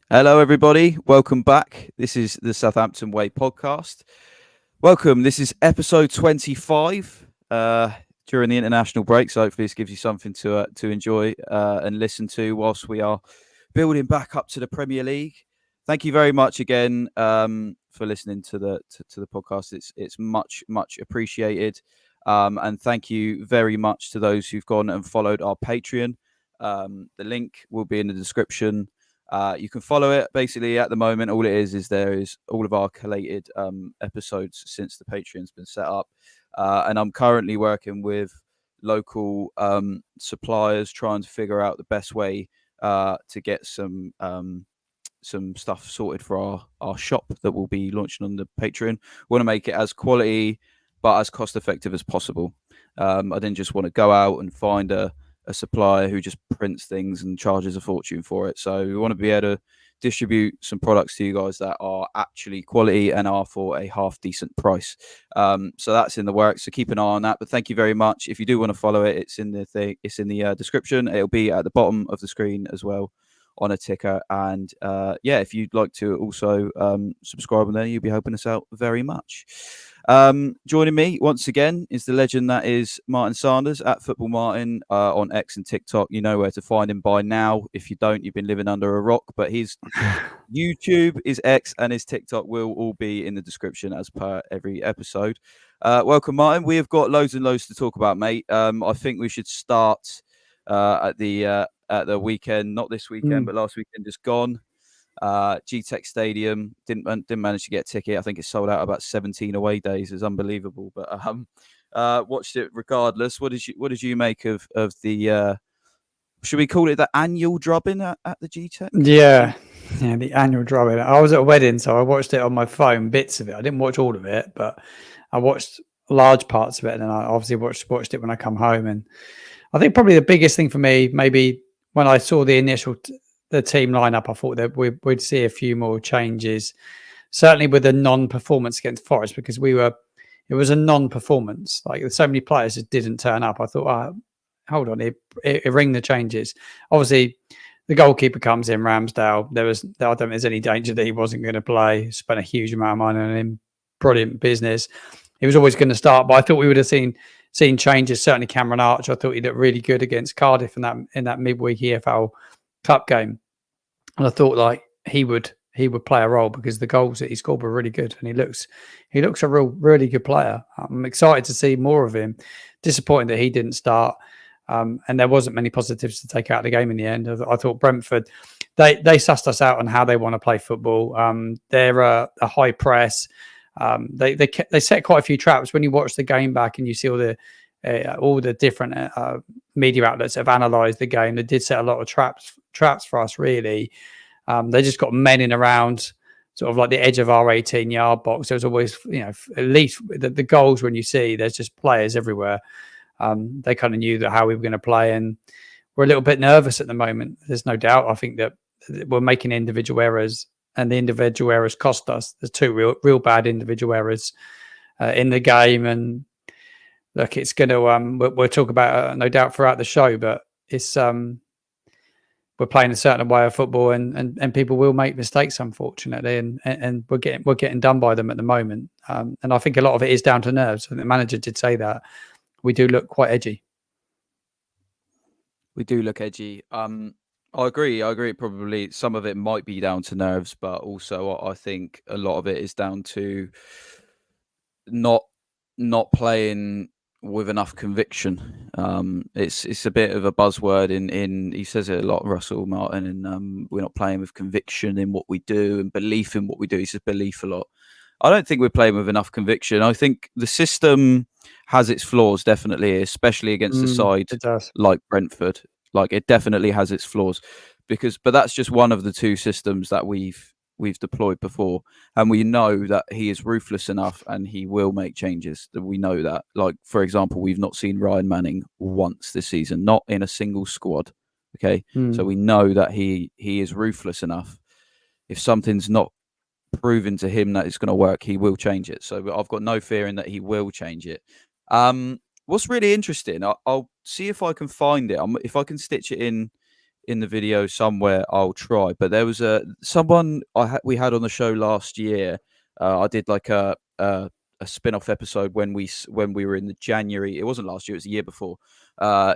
Hello, everybody. Welcome back. This is the Southampton Way podcast. Welcome. This is episode 25 during the international break. So hopefully, this gives you something to enjoy and listen to whilst we are building back up to the Premier League. Thank you very much again for listening to the podcast. It's much appreciated. And thank you very much to those who've gone and followed our Patreon. The link will be in the description. You can follow it. Basically, at the moment, all it is there is all of our collated episodes since the Patreon's been set up, and I'm currently working with local suppliers, trying to figure out the best way to get some stuff sorted for our shop that will be launching on the Patreon. We want to make it as quality but as cost effective as possible. I didn't just want to go out and find a supplier who just prints things and charges a fortune for it. So we want to be able to distribute some products to you guys that are actually quality and are for a half decent price. So that's in the works. So keep an eye on that. But thank you very much. If you do want to follow it, it's in the thing. It's in the description. It'll be at the bottom of the screen as well on a ticker. And yeah, if you'd like to also subscribe on there, you'll be helping us out very much. Joining me once again is the legend that is Martin Sanders at Football Martin on X and TikTok. You know where to find him by now. If you don't, you've been living under a rock. But his YouTube, his X, and his TikTok will all be in the description as per every episode. Welcome, Martin. We have got loads and loads to talk about, mate. I think we should start at the weekend, not this weekend, but last weekend just gone. G-Tech Stadium didn't manage to get a ticket. I think it sold out about 17 away days. It's unbelievable, but watched it regardless. What did you make of the should we call it the annual drubbing at the G-Tech? Yeah, the annual drubbing. I was at a wedding, so I watched it on my phone, bits of it. I didn't watch all of it, but I watched large parts of it, and then I obviously watched it when I come home. And I think probably the biggest thing for me, maybe when I saw the initial the team lineup, I thought that we'd see a few more changes. Certainly with the non-performance against Forest, because it was a non-performance. Like so many players just didn't turn up. I thought, hold on, it ring the changes. Obviously, the goalkeeper comes in, Ramsdale. I don't think there's any danger that he wasn't going to play. Spent a huge amount of money on him. Brilliant business. He was always going to start, but I thought we would have seen changes. Certainly, Cameron Archer. I thought he looked really good against Cardiff in that midweek EFL Cup game, and I thought like he would play a role because the goals that he scored were really good, and he looks a really good player. I'm excited to see more of him. Disappointing that he didn't start. And there wasn't many positives to take out of the game in the end. I thought Brentford, they sussed us out on how they want to play football. They're a high press. They set quite a few traps. When you watch the game back and you see all the different media outlets have analysed the game, they did set a lot of traps for us. Really, they just got men in around sort of like the edge of our 18-yard box. There was always, at least the goals when you see there's just players everywhere. They kind of knew that how we were going to play, and we're a little bit nervous at the moment. There's no doubt. I think that we're making individual errors, and the individual errors cost us. There's two real bad individual errors in the game, and look, it's going to. We'll talk about no doubt throughout the show, but it's we're playing a certain way of football, and people will make mistakes, unfortunately, and we're getting done by them at the moment. And I think a lot of it is down to nerves. And the manager did say that. We do look quite edgy. We do look edgy. I agree. Probably some of it might be down to nerves, but also I think a lot of it is down to not playing with enough conviction. It's a bit of a buzzword in he says it a lot, Russell Martin, and we're not playing with conviction in what we do and belief in what we do. He says belief a lot. I don't think we're playing with enough conviction. I think the system has its flaws, definitely, especially against a side like Brentford. Like it definitely has its flaws, but that's just one of the two systems that we've deployed before, and we know that he is ruthless enough and he will make changes. That we know that. Like for example, we've not seen Ryan Manning once this season, not in a single squad. Okay, so we know that he is ruthless enough. If something's not proven to him that it's going to work, he will change it. So I've got no fear in that he will change it. What's really interesting, I'll see if I can find it. If I can stitch it in in the video somewhere. I'll try. But there was someone we had on the show last year. I did like a spin-off episode when we were in the January. It wasn't last year; it was the year before.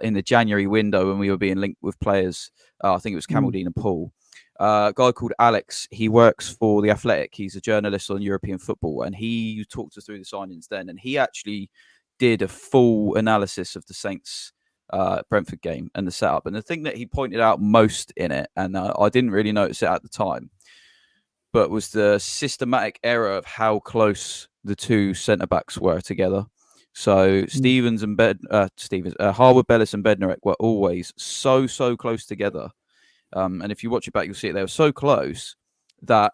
In the January window when we were being linked with players. I think it was Camaldine and Paul. A guy called Alex. He works for The Athletic. He's a journalist on European football, and he talked us through the signings then. And he actually did a full analysis of the Saints Brentford game and the setup. And the thing that he pointed out most in it, and I didn't really notice it at the time, but was the systematic error of how close the two centre backs were together. So Stevens and Harwood, Bellis, and Bednarek were always so close together. And if you watch it back, you'll see it. They were so close that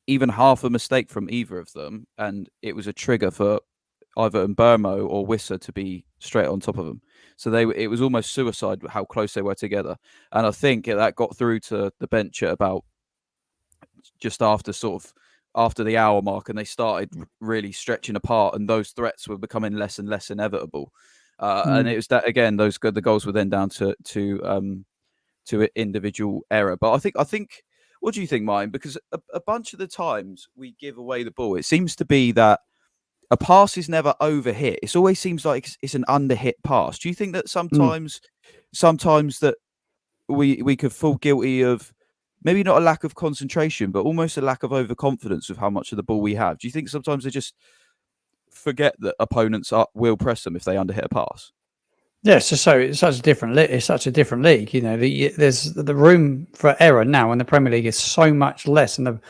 even half a mistake from either of them, and it was a trigger for either Mbermo or Wissa to be straight on top of them. So it was almost suicide how close they were together. And I think that got through to the bench at about just after the hour mark, and they started really stretching apart, and those threats were becoming less and less inevitable. And it was that again, the goals were then down to individual error. But I think, what do you think, Martin? Because a bunch of the times we give away the ball, it seems to be that a pass is never overhit. It always seems like it's an underhit pass. Do you think that sometimes that we could fall guilty of maybe not a lack of concentration, but almost a lack of overconfidence with how much of the ball we have? Do you think sometimes they just forget that opponents will press them if they underhit a pass? Yeah, it's such a different league. You know, there's the room for error now in the Premier League is so much less than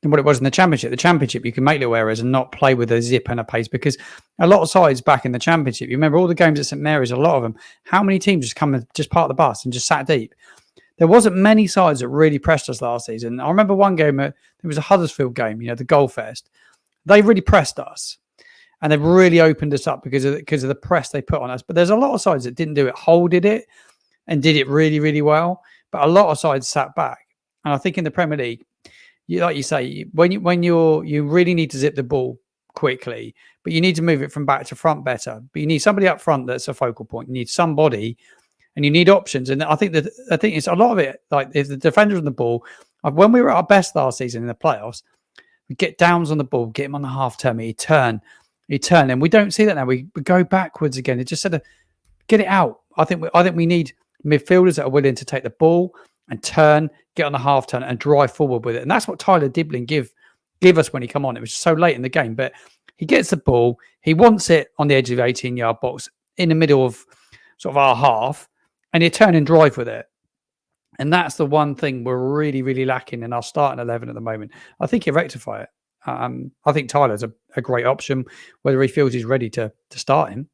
what it was in the Championship. The Championship, you can make little errors and not play with a zip and a pace, because a lot of sides back in the Championship, you remember all the games at St Mary's, a lot of them, how many teams just come and just part the bus and just sat deep? There wasn't many sides that really pressed us last season. I remember one game, it was a Huddersfield game, the Goalfest. They really pressed us. And they've really opened us up because of the press they put on us. But there's a lot of sides that didn't do it. Hull did it and did it really, really well. But a lot of sides sat back. And I think in the Premier League, like you say, when you really need to zip the ball quickly, but you need to move it from back to front better. But you need somebody up front that's a focal point. You need somebody, and you need options. And I think it's a lot of it. Like if the defender on the ball, when we were at our best last season in the playoffs, we get downs on the ball, get him on the half turn, he turn, and we don't see that now. We go backwards again. It just said, get it out. I think we need midfielders that are willing to take the ball and turn, get on the half turn, and drive forward with it. And that's what Tyler Dibling give us when he come on. It was so late in the game, but he gets the ball. He wants it on the edge of the 18-yard box in the middle of sort of our half, and he turn and drive with it. And that's the one thing we're really, really lacking in our starting 11 at the moment. I think he'll rectify it. I think Tyler's a great option. Whether he feels he's ready to start him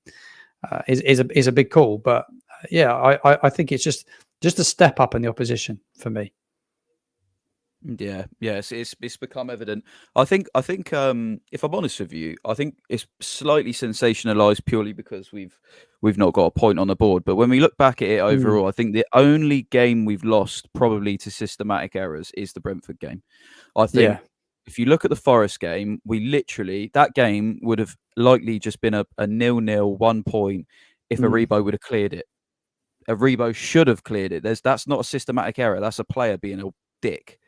is a big call. But yeah, I think it's just a step up in the opposition for me. Yeah, it's become evident. I think if I'm honest with you, I think it's slightly sensationalized purely because we've not got a point on the board. But when we look back at it overall, I think the only game we've lost probably to systematic errors is the Brentford game. I think if you look at the Forest game, that game would have likely just been a 0-0, 1 point if Aribo would have cleared it. Aribo should have cleared it. That's not a systematic error. That's a player being a dick.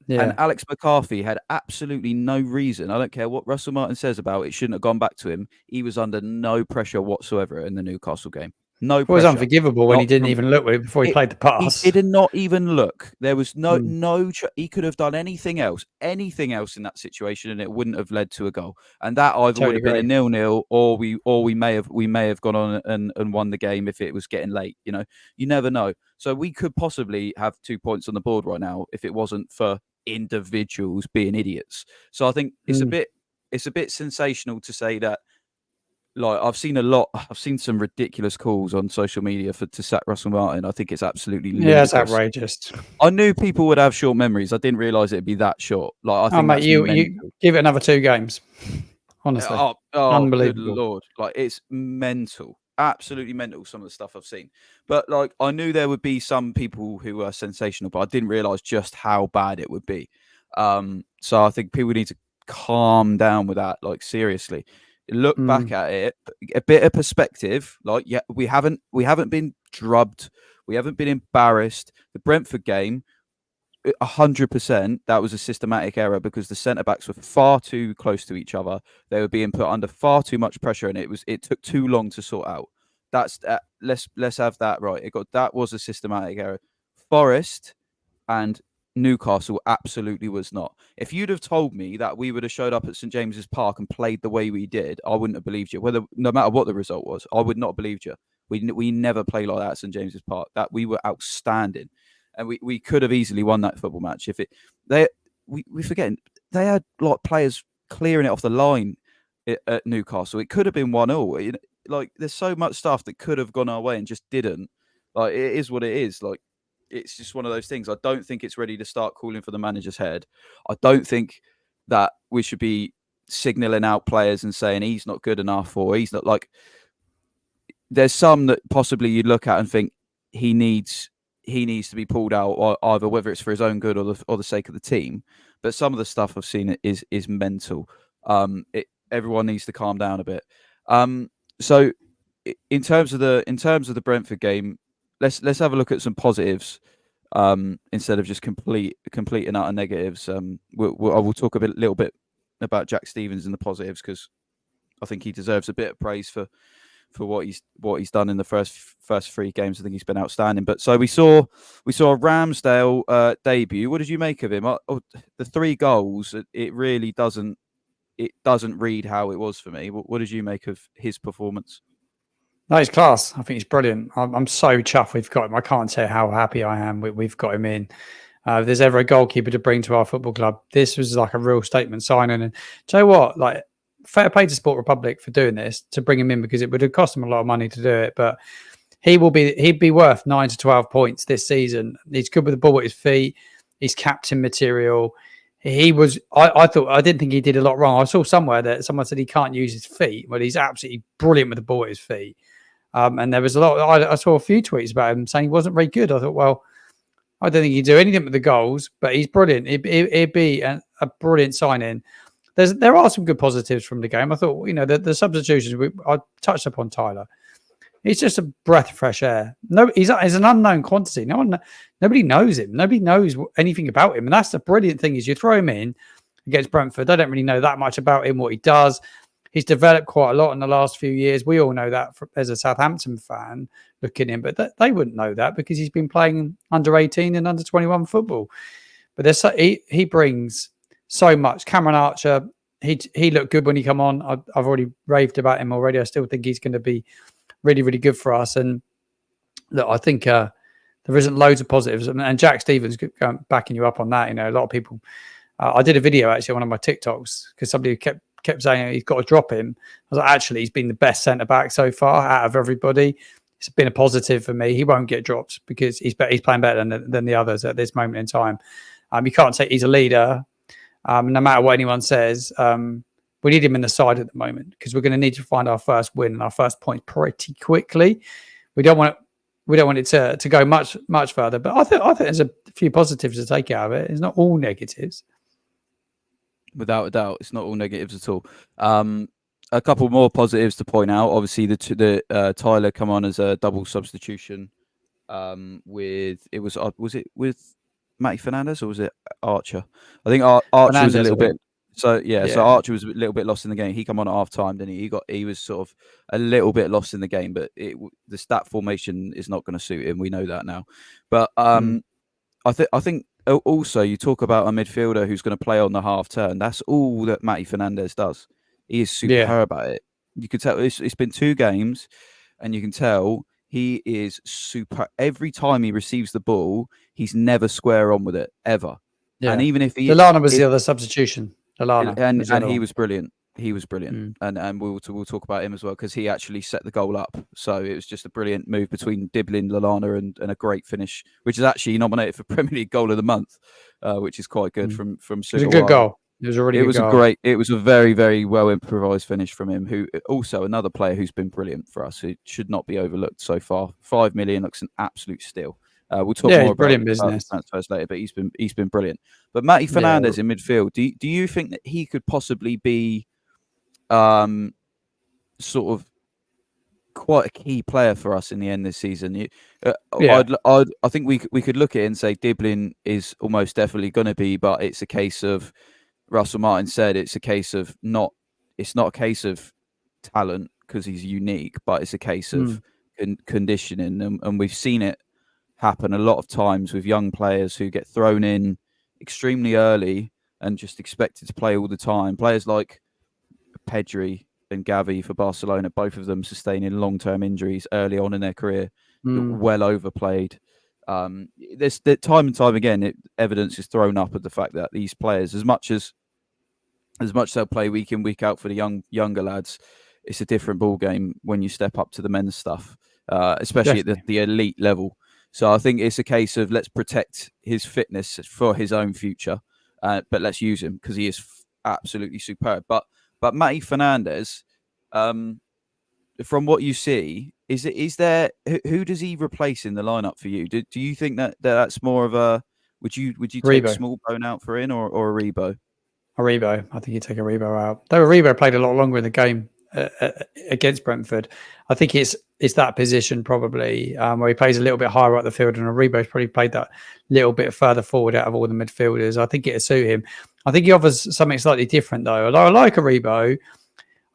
Yeah. And Alex McCarthy had absolutely no reason. I don't care what Russell Martin says about it. Shouldn't have gone back to him. He was under no pressure whatsoever in the Newcastle game. No pressure. It was unforgivable when he didn't even look before he played the pass. He did not even look. There was no. He could have done anything else in that situation, and it wouldn't have led to a goal. And that either would have been a 0-0, or we may have gone on and won the game if it was getting late. You never know. So we could possibly have 2 points on the board right now if it wasn't for individuals being idiots. So I think it's a bit sensational to say that. Like I've seen some ridiculous calls on social media to sack Russell Martin. I think it's absolutely ludicrous. Yeah, it's outrageous. I knew people would have short memories. I didn't realise it'd be that short. Like I think mate, you give it another 2 games. Honestly, unbelievable. Good Lord, like it's mental, absolutely mental. Some of the stuff I've seen, but like I knew there would be some people who were sensational, but I didn't realise just how bad it would be. So I think people need to calm down with that. Like seriously. Look back at it, a bit of perspective. Like, we haven't been drubbed We haven't been embarrassed. The Brentford game, 100%, that was a systematic error because the centre backs were far too close to each other. They were being put under far too much pressure, and it took too long to sort out. That's let's have that right. That was a systematic error. Forest and Newcastle absolutely was not. If you'd have told me that we would have showed up at St James's Park and played the way we did, I wouldn't have believed you. No matter what the result was, I would not have believed you. We never play like that at St James's Park. That we were outstanding, and we could have easily won that football match if we forget they had like players clearing it off the line at Newcastle. It could have been 1-0. Like there's so much stuff that could have gone our way and just didn't. Like it is what it is. Like it's just one of those things. I don't think it's ready to start calling for the manager's head. I don't think that we should be signaling out players and saying he's not good enough or he's not like. There's some that possibly you look at and think he needs to be pulled out, or either whether it's for his own good or the sake of the team. But some of the stuff I've seen is mental. Everyone needs to calm down a bit. So in terms of the Brentford game, let's have a look at some positives instead of just complete and utter negatives. I will talk a little bit about Jack Stevens and the positives because I think he deserves a bit of praise for what he's done in the first 3 games. I think he's been outstanding. But so we saw a Ramsdale debut. What did you make of him? The 3 goals, it really doesn't read how it was for me. What did you make of his performance? No, he's class. I think he's brilliant. I'm so chuffed we've got him. I can't say how happy I am we've got him in. If there's ever a goalkeeper to bring to our football club, this was like a real statement signing. And do you know what? Like, fair play to Sport Republic for doing this, to bring him in, because it would have cost him a lot of money to do it. But he'd be worth 9 to 12 points this season. He's good with the ball at his feet. He's captain material. He was. I didn't think he did a lot wrong. I saw somewhere that someone said he can't use his feet, but he's absolutely brilliant with the ball at his feet. And there was a lot. I saw a few tweets about him saying he wasn't very good. I thought, well, I don't think he'd do anything with the goals, but he's brilliant. He'd be a brilliant signing. There are some good positives from the game. I thought, the substitutions. I touched upon Tyler. He's just a breath of fresh air. No, he's an unknown quantity. Nobody knows him. Nobody knows anything about him, and that's the brilliant thing is you throw him in against Brentford. They don't really know that much about him, what he does. He's developed quite a lot in the last few years. We all know that as a Southampton fan looking in, but they wouldn't know that because he's been playing under 18 and under 21 football. But he brings so much. Cameron Archer, he looked good when he come on. I've already raved about him already. I still think he's going to be really, really good for us. And look, I think there isn't loads of positives. And Jack Stevens, backing you up on that. A lot of people. I did a video actually on one of my TikToks because somebody kept saying he's got to drop him. I was like, actually, he's been the best centre back so far out of everybody. It's been a positive for me. He won't get dropped because he's playing better than the others at this moment in time. You can't say he's a leader. No matter what anyone says, we need him in the side at the moment because we're going to need to find our first win and our first point pretty quickly. We don't want it to go much further. But I think there's a few positives to take out of it. It's not all negatives. Without a doubt, it's not all negatives at all. A couple more positives to point out. Obviously, the Tyler come on as a double substitution. Was it with Matty Fernandez or was it Archer? I think Archer was a little bit. So Archer was a little bit lost in the game. He come on at half time, didn't he? He was sort of a little bit lost in the game, but the stat formation is not going to suit him. We know that now. But I think. Also, you talk about a midfielder who's going to play on the half turn. That's all that Matty Fernandez does. He is superb at it. You can tell it's been 2 games, and you can tell he is super. Every time he receives the ball, he's never square on with it ever. Yeah. And even if Lallana was the other substitution, and he was brilliant. He was brilliant, and we'll talk about him as well because he actually set the goal up. So it was just a brilliant move between Diblin, Lallana, and a great finish, which is actually nominated for Premier League Goal of the Month, which is quite good from. It was a good goal. It was a really good goal. It was a very, very well improvised finish from him. Who also another player who's been brilliant for us. Who should not be overlooked so far. 5 million looks an absolute steal. We'll talk more about transfers later, but he's been brilliant. But Matty Fernandez in midfield, do you think that he could possibly be sort of quite a key player for us in the end this season. Yeah. I think we could look at it and say Diblin is almost definitely going to be, but it's a case of Russell Martin said it's a case of not. It's not a case of talent because he's unique, but it's a case of conditioning, and we've seen it happen a lot of times with young players who get thrown in extremely early and just expected to play all the time. Players like Pedri and Gavi for Barcelona, both of them sustaining long-term injuries early on in their career, well overplayed. There's time and time again, evidence is thrown up of the fact that these players, as much as they'll play week in week out for the younger lads, it's a different ball game when you step up to the men's stuff, especially Definitely. at the elite level. So I think it's a case of let's protect his fitness for his own future, but let's use him because he is absolutely superb. But Matty Fernandez, from what you see, is there who does he replace in the lineup for you? Do you think that's more of a would you take Rebo. Smallbone out for in or a Rebo? Aribo. I think you take Aribo out. Though Aribo played a lot longer in the game against Brentford. I think it's that position probably where he plays a little bit higher up the field, and Aribo's probably played that little bit further forward out of all the midfielders. I think it'll suit him. I think he offers something slightly different though. Although I like Aribo,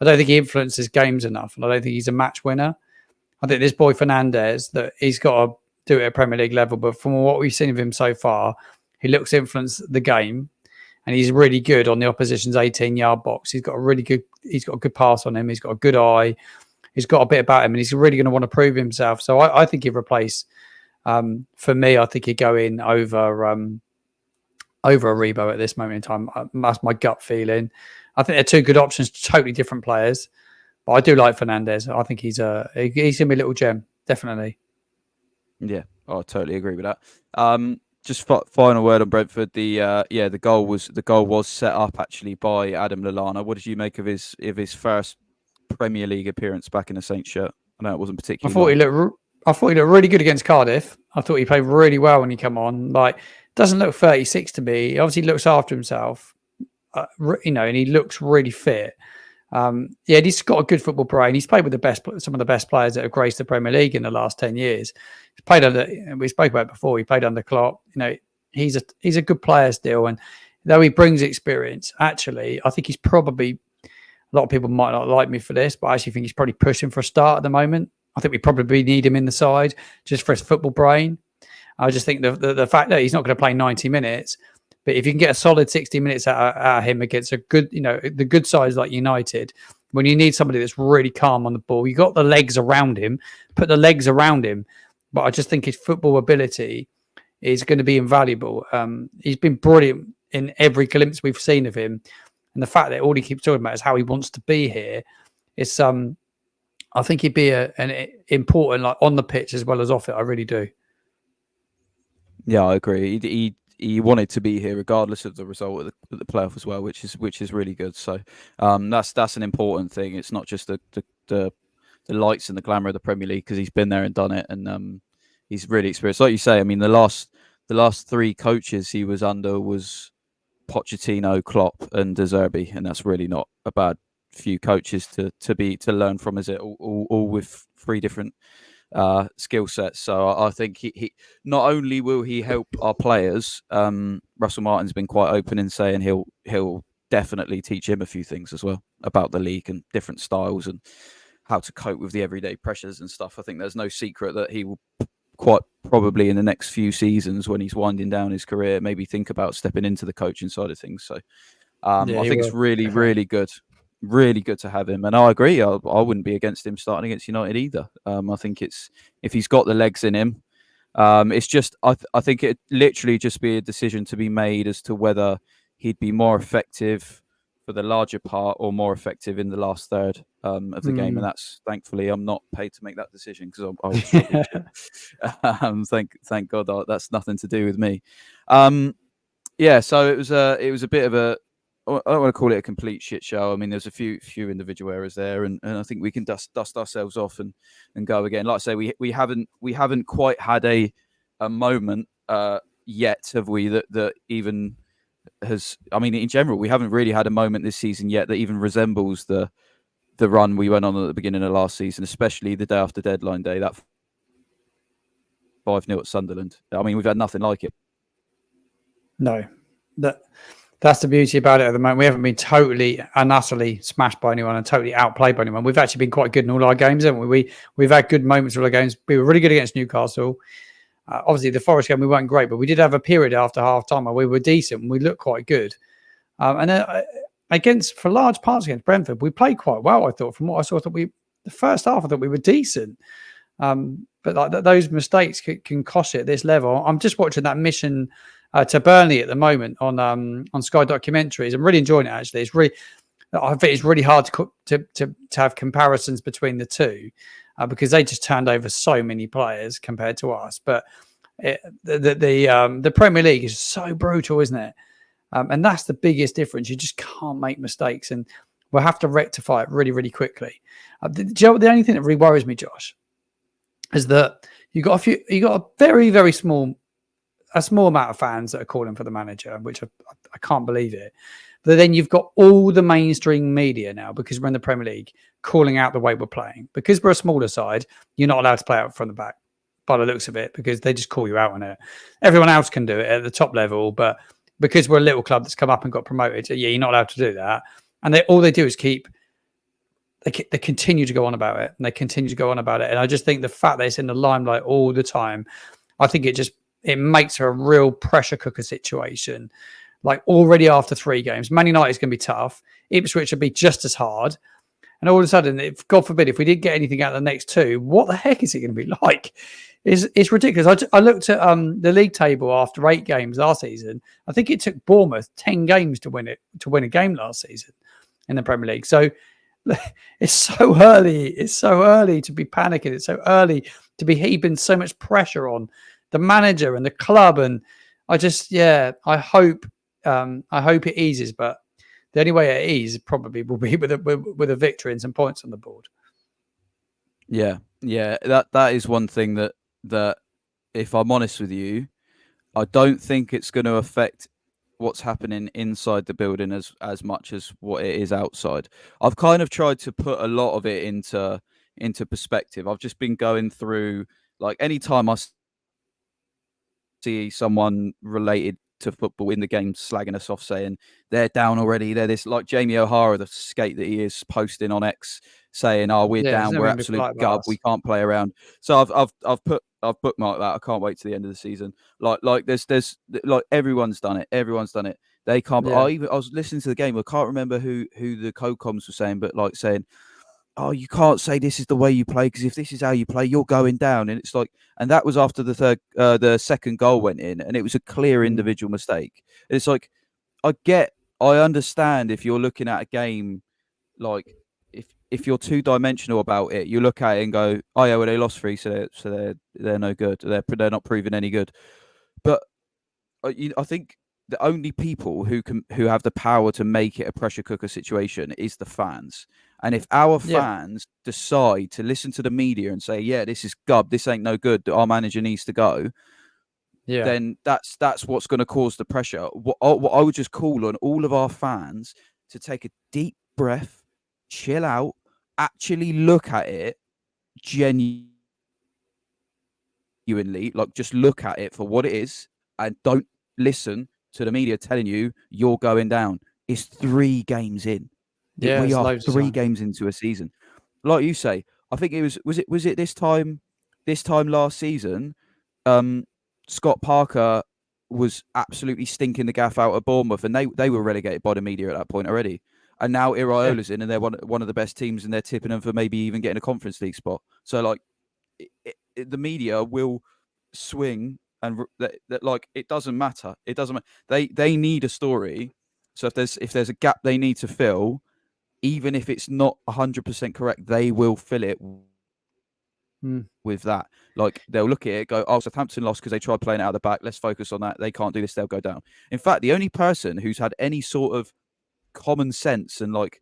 I don't think he influences games enough, and I don't think he's a match winner. I think this boy Fernandez, that he's got to do it at Premier League level, but from what we've seen of him so far, he looks to influence the game. And he's really good on the opposition's 18-yard box. He's got a good pass on him. He's got a good eye. He's got a bit about him, and he's really going to want to prove himself. So I think he'd replace. For me, I think he'd go in over Aribo at this moment in time. That's my gut feeling. I think they're two good options, totally different players. But I do like Fernandez. I think he's going to be a little gem, definitely. Yeah, I totally agree with that. Just final word on Brentford. The goal was set up actually by Adam Lallana. What did you make of his first Premier League appearance back in a Saints shirt? I know it wasn't particularly. I thought he looked really good against Cardiff. I thought he played really well when he came on. Like, doesn't look 36 to me. He obviously looks after himself, and he looks really fit. He's got a good football brain. He's played with some of the best players that have graced the Premier League in the last 10 years. He's played under, we spoke about it before, he played under Klopp. He's a good player still. And though he brings experience, actually, I think he's probably, a lot of people might not like me for this, but I actually think he's probably pushing for a start at the moment. I think we probably need him in the side just for his football brain. I just think the fact that he's not going to play 90 minutes, but if you can get a solid 60 minutes out of him against a good, the good sides like United, when you need somebody that's really calm on the ball, you got the legs around him, put the legs around him. But I just think his football ability is going to be invaluable. He's been brilliant in every glimpse we've seen of him. And the fact that all he keeps talking about is how he wants to be here is, I think he'd be an important, like on the pitch as well as off it. I really do. Yeah, I agree. He wanted to be here regardless of the result of the playoff as well, which is really good. So that's an important thing. It's not just the lights and the glamour of the Premier League because he's been there and done it, and he's really experienced. Like you say, I mean, the last three coaches he was under was Pochettino, Klopp, and De Zerbi, and that's really not a bad few coaches to learn from. Is it all with three different skill sets? So I think he not only will he help our players. Russell Martin's been quite open in saying he'll definitely teach him a few things as well about the league and different styles and how to cope with the everyday pressures and stuff. I think there's no secret that he will quite probably in the next few seasons when he's winding down his career maybe think about stepping into the coaching side of things. So I think it's really good. Really good to have him, and I agree. I wouldn't be against him starting against United either. I think if he's got the legs in him, it's just I think it literally just be a decision to be made as to whether he'd be more effective for the larger part or more effective in the last third of the game, and that's thankfully I'm not paid to make that decision because I would struggle to. Thank God that's nothing to do with me. So it was a bit of a. I don't want to call it a complete shit show. I mean, there's a few individual errors there, and I think we can dust ourselves off and go again. Like I say, we haven't quite had a moment yet, have we? That even has. I mean, in general, we haven't really had a moment this season yet that even resembles the the run we went on at the beginning of last season, especially the day after deadline day, that 5-0 at Sunderland. I mean, we've had nothing like it. No, that's the beauty about it at the moment. We haven't been totally and utterly smashed by anyone and totally outplayed by anyone. We've actually been quite good in all our games, haven't we? We've had good moments in all our games. We were really good against Newcastle. Obviously, the Forest game, we weren't great, but we did have a period after half time where we were decent and we looked quite good. And then for large parts against Brentford, we played quite well, I thought. From what I saw, the first half, I thought we were decent. But like those mistakes can cost it at this level. I'm just watching that mission to Burnley at the moment on Sky Documentaries. I'm really enjoying it, actually. I think it's really hard to have comparisons between the two because they just turned over so many players compared to us. But the Premier League is so brutal, isn't it? And that's the biggest difference. You just can't make mistakes, and we'll have to rectify it really, really quickly. The only thing that really worries me, Josh, is that you got a very, very small amount of fans that are calling for the manager, which I can't believe it. But then you've got all the mainstream media now, because we're in the Premier League, calling out the way we're playing. Because we're a smaller side, you're not allowed to play out from the back, by the looks of it, because they just call you out on it. Everyone else can do it at the top level, but because we're a little club that's come up and got promoted, you're not allowed to do that. And all they do is they continue to go on about it, and they continue to go on about it. And I just think the fact that it's in the limelight all the time, I think it makes a real pressure cooker situation. Like already after 3 games, Man United is going to be tough. Ipswich will be just as hard. And all of a sudden, if God forbid, if we did get anything out of the next 2, what the heck is it going to be like? It's ridiculous. I looked at the league table after 8 games last season. I think it took Bournemouth 10 games to win a game last season in the Premier League. So it's so early. It's so early to be panicking. It's so early to be heaping so much pressure on the manager and the club. And I hope it eases. But the only way it eases probably will be with a victory and some points on the board. Yeah. That is one thing that if I'm honest with you, I don't think it's going to affect what's happening inside the building as much as what it is outside. I've kind of tried to put a lot of it into perspective. I've just been going through, like, anytime I see someone related to football in the game slagging us off, saying they're down already, they're this, like Jamie O'Hara, the skate that he is, posting on X saying, "Oh, we're down, we're absolute gub, we can't play around." So I've bookmarked that. I can't wait to the end of the season. Like there's like everyone's done it. They can't. Yeah. I was listening to the game. I can't remember who the co-coms were saying, but like saying, "Oh, you can't say this is the way you play, because if this is how you play, you're going down." And it's like, and that was after the second goal went in, and it was a clear individual mistake. And it's like, I understand if you're looking at a game, like if you're two-dimensional about it, you look at it and go, "Oh yeah, well they lost 3, so they're no good. They're not proving any good." But I think the only people who have the power to make it a pressure cooker situation is the fans. And if our fans decide to listen to the media and say, "Yeah, this is gub, this ain't no good, our manager needs to go," then that's what's going to cause the pressure. What I would just call on all of our fans to take a deep breath, chill out, actually look at it genuinely, like just look at it for what it is, and don't listen to the media telling you you're going down. It's 3 games in. Yeah, we are 3 games into a season. Like you say, I think it was it this time last season, Scott Parker was absolutely stinking the gaff out of Bournemouth, and they were relegated by the media at that point already. And now Iraola's in, and they're one of the best teams, and they're tipping them for maybe even getting a Conference League spot. So like, the media will swing, and like it doesn't matter. It doesn't matter. They need a story. So if there's a gap they need to fill, even if it's not 100% correct, they will fill it with that. Like, they'll look at it, go, "Oh, Southampton lost because they tried playing it out of the back. Let's focus on that. They can't do this. They'll go down." In fact, the only person who's had any sort of common sense and like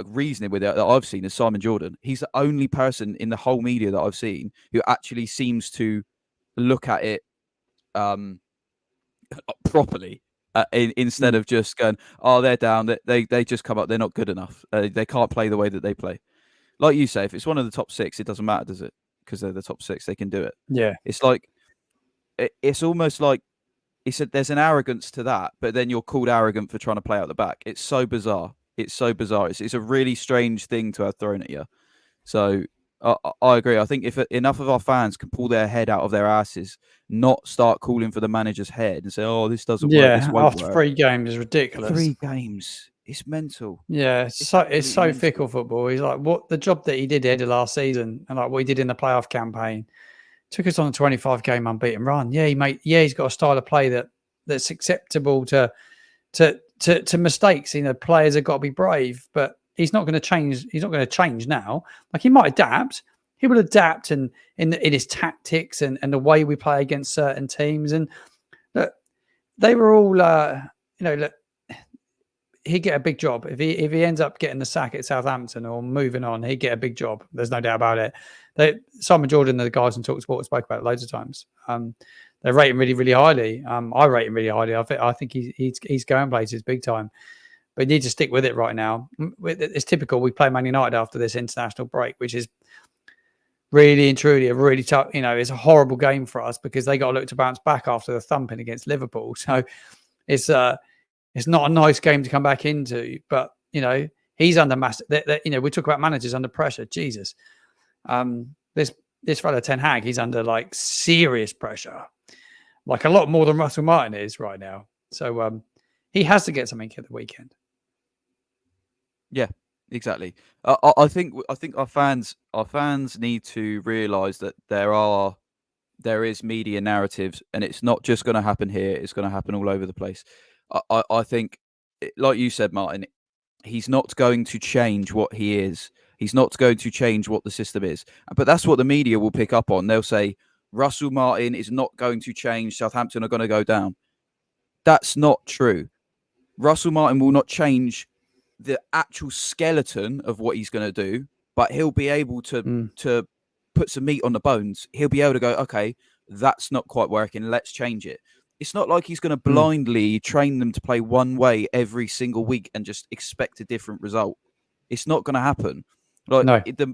reasoning with it that I've seen is Simon Jordan. He's the only person in the whole media that I've seen who actually seems to look at it properly. instead of just going, oh, they're down. They just come up. They're not good enough. They can't play the way that they play. Like you say, if it's one of the top 6, it doesn't matter, does it? Because they're the top 6, they can do it. Yeah. It's like it's almost like there's an arrogance to that, but then you're called arrogant for trying to play out the back. It's so bizarre. It's so bizarre. It's a really strange thing to have thrown at you. So I agree. I think if enough of our fans can pull their head out of their asses, not start calling for the manager's head and say, "Oh, this doesn't work. This won't after work." 3 games is ridiculous. 3 games. It's mental. Yeah, it's so mental. fickle football. He's like, what the job that he did at the last season, and like what he did in the playoff campaign, took us on a 25-game unbeaten run. Yeah, he's got a style of play that's acceptable to mistakes. You know, players have got to be brave, but he's not going to change. He's not going to change now. Like, he might adapt. He will adapt in his tactics and the way we play against certain teams. And look, they were all, look, he'd get a big job if he ends up getting the sack at Southampton or moving on. He'd get a big job. There's no doubt about it. Simon Jordan and the guys on TalkSport spoke about it loads of times. They rate him really, really highly. I rate him really highly. I think he's going places big time. But you need to stick with it right now. It's typical. We play Man United after this international break, which is really and truly a really tough. It's a horrible game for us because they got to look to bounce back after the thumping against Liverpool. So it's not a nice game to come back into, but he's under massive. We talk about managers under pressure. Jesus, this fella Ten Hag, he's under like serious pressure, like a lot more than Russell Martin is right now. So he has to get something at the weekend. Yeah, exactly. I think our fans need to realise that there is media narratives, and it's not just going to happen here. It's going to happen all over the place. I think, like you said, Martin, he's not going to change what he is. He's not going to change what the system is. But that's what the media will pick up on. They'll say, Russell Martin is not going to change. Southampton are going to go down. That's not true. Russell Martin will not change the actual skeleton of what he's going to do, but he'll be able to put some meat on the bones. He'll be able to go, okay, that's not quite working. Let's change it. It's not like he's going to blindly train them to play one way every single week and just expect a different result. It's not going to happen.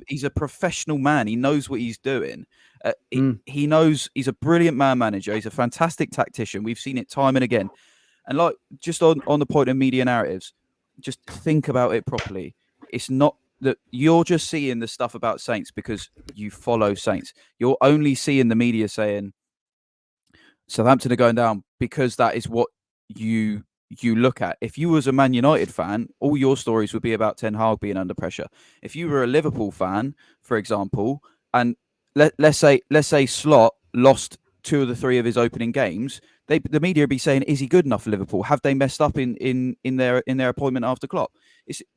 He's a professional man. He knows what he's doing. He knows he's a brilliant man manager. He's a fantastic tactician. We've seen it time and again. And just on the point of media narratives, just think about it properly. It's not that you're just seeing the stuff about Saints because you follow Saints. You're only seeing the media saying Southampton are going down because that is what you look at. If you was a Man United fan, all your stories would be about Ten Hag being under pressure. If you were a Liverpool fan, for example, and let's say Slot lost 2 of the 3 of his opening games, the media would be saying, is he good enough for Liverpool? Have they messed up in their appointment after Klopp?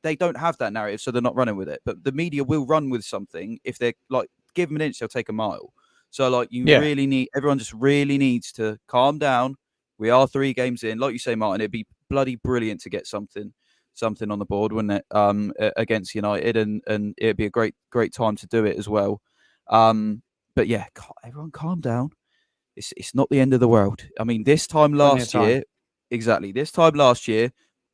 They don't have that narrative, so they're not running with it. But the media will run with something if they're like, give them an inch, they'll take a mile. So everyone just really needs to calm down. We are 3 games in. Like you say, Martin, it'd be bloody brilliant to get something on the board, wouldn't it? Against United, and it'd be a great time to do it as well. But yeah, everyone calm down. It's not the end of the world. I mean, this time last year,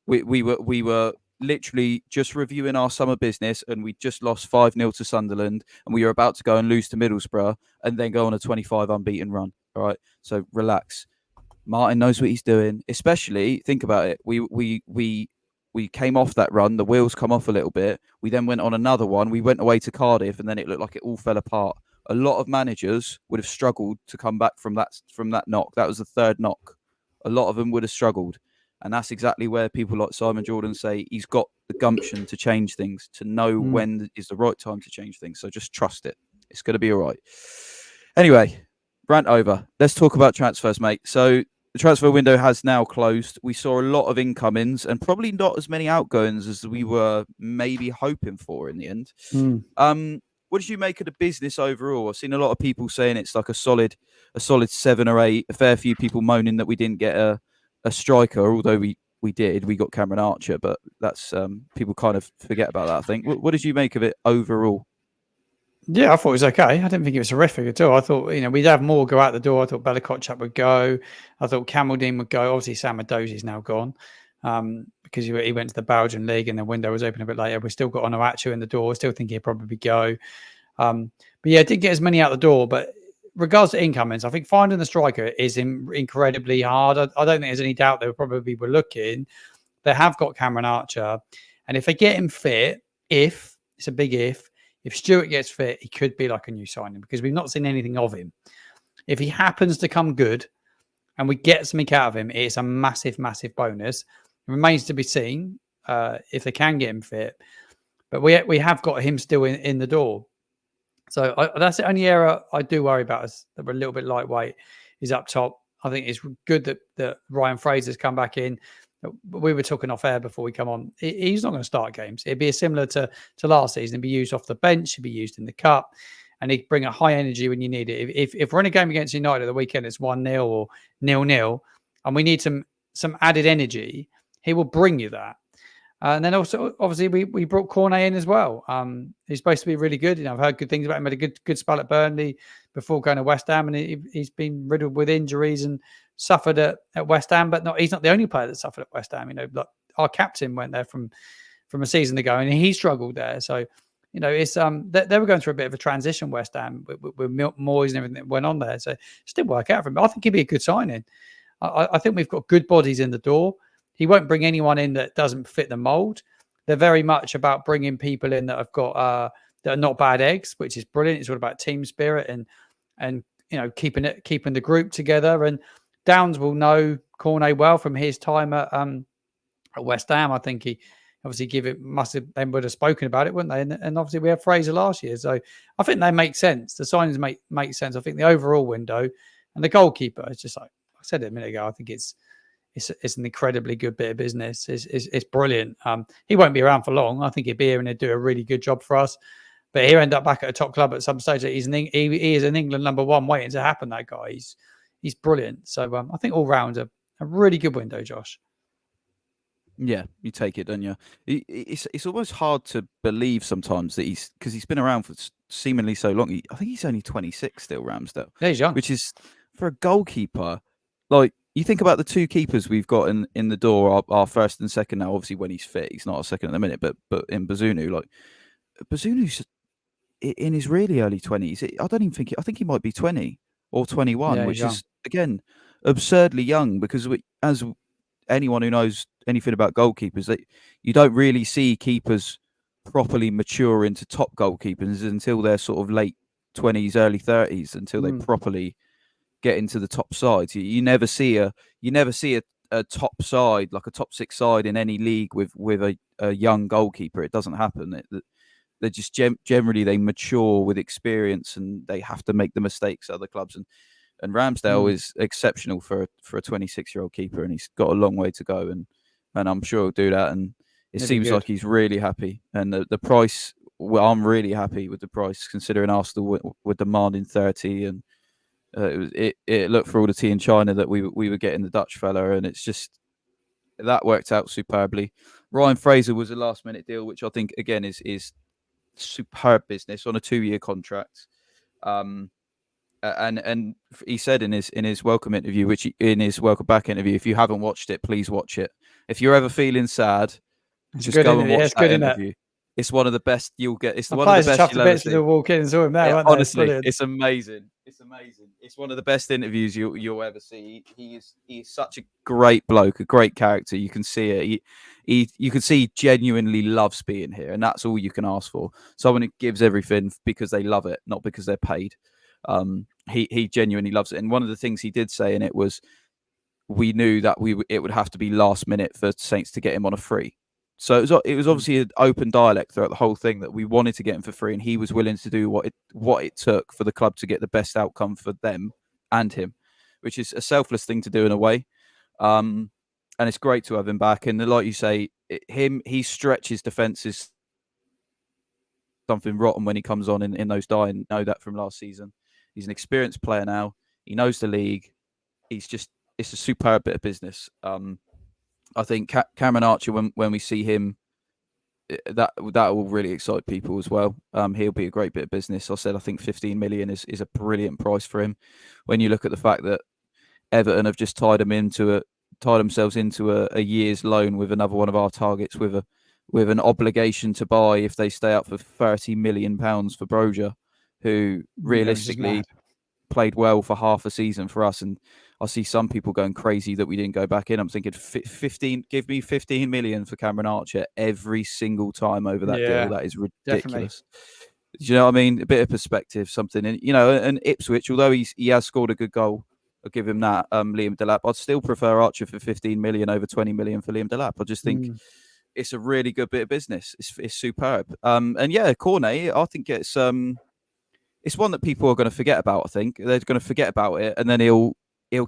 we were literally just reviewing our summer business, and we just lost 5-0 to Sunderland, and we were about to go and lose to Middlesbrough, and then go on a 25 unbeaten run. All right, so relax. Martin knows what he's doing. Especially, think about it. We came off that run. The wheels come off a little bit. We then went on another one. We went away to Cardiff, and then it looked like it all fell apart. A lot of managers would have struggled to come back from that knock. That was the 3rd knock. A lot of them would have struggled. And that's exactly where people like Simon Jordan say he's got the gumption to change things, to know when is the right time to change things. So just trust it. It's going to be all right. Anyway, rant over. Let's talk about transfers, mate. So the transfer window has now closed. We saw a lot of incomings and probably not as many outgoings as we were maybe hoping for in the end. What did you make of the business overall? I've seen a lot of people saying it's like a solid 7 or 8. A fair few people moaning that we didn't get a striker, although we did. We got Cameron Archer, but that's people kind of forget about that, I think. What did you make of it overall? Yeah, I thought it was okay. I didn't think it was horrific at all. I thought, we'd have more go out the door. I thought Bella would go. I thought Camaldine would go. Obviously, Sam Adozi's now gone because he went to the Belgian league and the window was open a bit later. We still got Onuachu in the door. Still think he'd probably go. But yeah, didn't get as many out the door. But regards to incomings, I think finding the striker is incredibly hard. I don't think there's any doubt they probably were looking. They have got Cameron Archer. And if they get him fit, it's a big if Stewart gets fit, he could be like a new signing because we've not seen anything of him. If he happens to come good and we get something out of him, it's a massive, massive bonus. It remains to be seen if they can get him fit. But we have got him still in the door. So that's the only area I do worry about is that we're a little bit lightweight is up top. I think it's good that Ryan Fraser's come back in. We were talking off air before we come on. He's not going to start games. It'd be similar to last season. He'd be used off the bench. He'd be used in the cup, and he'd bring a high energy when you need it. If we're in a game against United at the weekend, it's 1-0 or 0-0, and we need some added energy, he will bring you that. And then also, obviously, we brought Cornet in as well. He's supposed to be really good. I've heard good things about him. Had a good spell at Burnley before going to West Ham, and he's been riddled with injuries and suffered at West Ham. But he's not the only player that suffered at West Ham. Like our captain went there from a season ago, and he struggled there. So it's they were going through a bit of a transition, West Ham, with Moyes and everything that went on there. So it didn't work out for him. But I think he'd be a good signing. I think we've got good bodies in the door. He won't bring anyone in that doesn't fit the mold. They're very much about bringing people in that have got that are not bad eggs, which is brilliant. It's all about team spirit and keeping the group together. And Downs will know Cornet well from his time at West Ham. I think he obviously they would have spoken about it, wouldn't they? And obviously we had Fraser last year, so I think they make sense. The signings make sense. I think the overall window and the goalkeeper is just like I said it a minute ago. I think it's an incredibly good bit of business. It's brilliant. He won't be around for long. I think he'll be here and he'll do a really good job for us. But he'll end up back at a top club at some stage. He is an England number one waiting to happen. That guy, he's brilliant. So I think all round a really good window, Josh. Yeah, you take it, don't you? It's almost hard to believe sometimes that because he's been around for seemingly so long. I think he's only 26 still, Ramsdale. Yeah, he's young. Which is for a goalkeeper, like. You think about the two keepers we've got in the door, our first and second now. Obviously, when he's fit, he's not a second at the minute. But in Bazunu, Bazunu's in his really early 20s. I think he might be 20 or 21, which is again absurdly young. Because as anyone who knows anything about goalkeepers, that you don't really see keepers properly mature into top goalkeepers until they're sort of late 20s, early 30s, until they properly get into the top sides. You never see a top side, like a top six side in any league with a young goalkeeper. It doesn't happen. They just generally they mature with experience and they have to make the mistakes other clubs. And Ramsdale is exceptional for a 26-year-old keeper, and he's got a long way to go. And I'm sure he'll do that. And it seems like he's really happy. And the price, well, I'm really happy with the price considering Arsenal were demanding 30 and. It looked for all the tea in China that we were getting the Dutch fella, and it's just that worked out superbly. Ryan Fraser was a last minute deal, which I think again is superb business on a 2-year contract. And he said in his welcome interview, in his welcome back interview, if you haven't watched it, please watch it. If you're ever feeling sad, just go and watch that interview. It's one of the best you'll get. It's one of the best you'll ever see. To walk in and saw him there, weren't honestly, it's amazing. It's amazing. It's one of the best interviews you'll ever see. He is such a great bloke, a great character. You can see it. You can see he genuinely loves being here, and that's all you can ask for. Someone who gives everything because they love it, not because they're paid. He genuinely loves it. And one of the things he did say in it was, we knew that it would have to be last minute for Saints to get him on a free. So it was obviously an open dialect throughout the whole thing that we wanted to get him for free, and he was willing to do what it took for the club to get the best outcome for them and him, which is a selfless thing to do in a way. And it's great to have him back. And like you say, he stretches defences something rotten when he comes on in those dying. Know that from last season. He's an experienced player now. He knows the league. It's a superb bit of business. I think Cameron Archer, when we see him that will really excite people as well. He'll be a great bit of business. I said I think 15 million is a brilliant price for him. When you look at the fact that Everton have just tied themselves into a year's loan with another one of our targets with an obligation to buy if they stay up for £30 million for Broja, who realistically played well for half a season for us. And I see some people going crazy that we didn't go back in. I'm thinking 15, give me 15 million for Cameron Archer every single time over that deal. That is ridiculous. Do you know what I mean? A bit of perspective, something. And, and Ipswich, although he has scored a good goal, I'll give him that, Liam Delap. I'd still prefer Archer for 15 million over 20 million for Liam Delap. I just think it's a really good bit of business. It's superb. And yeah, Cornet, I think it's one that people are going to forget about. I think they're going to forget about it, and then he'll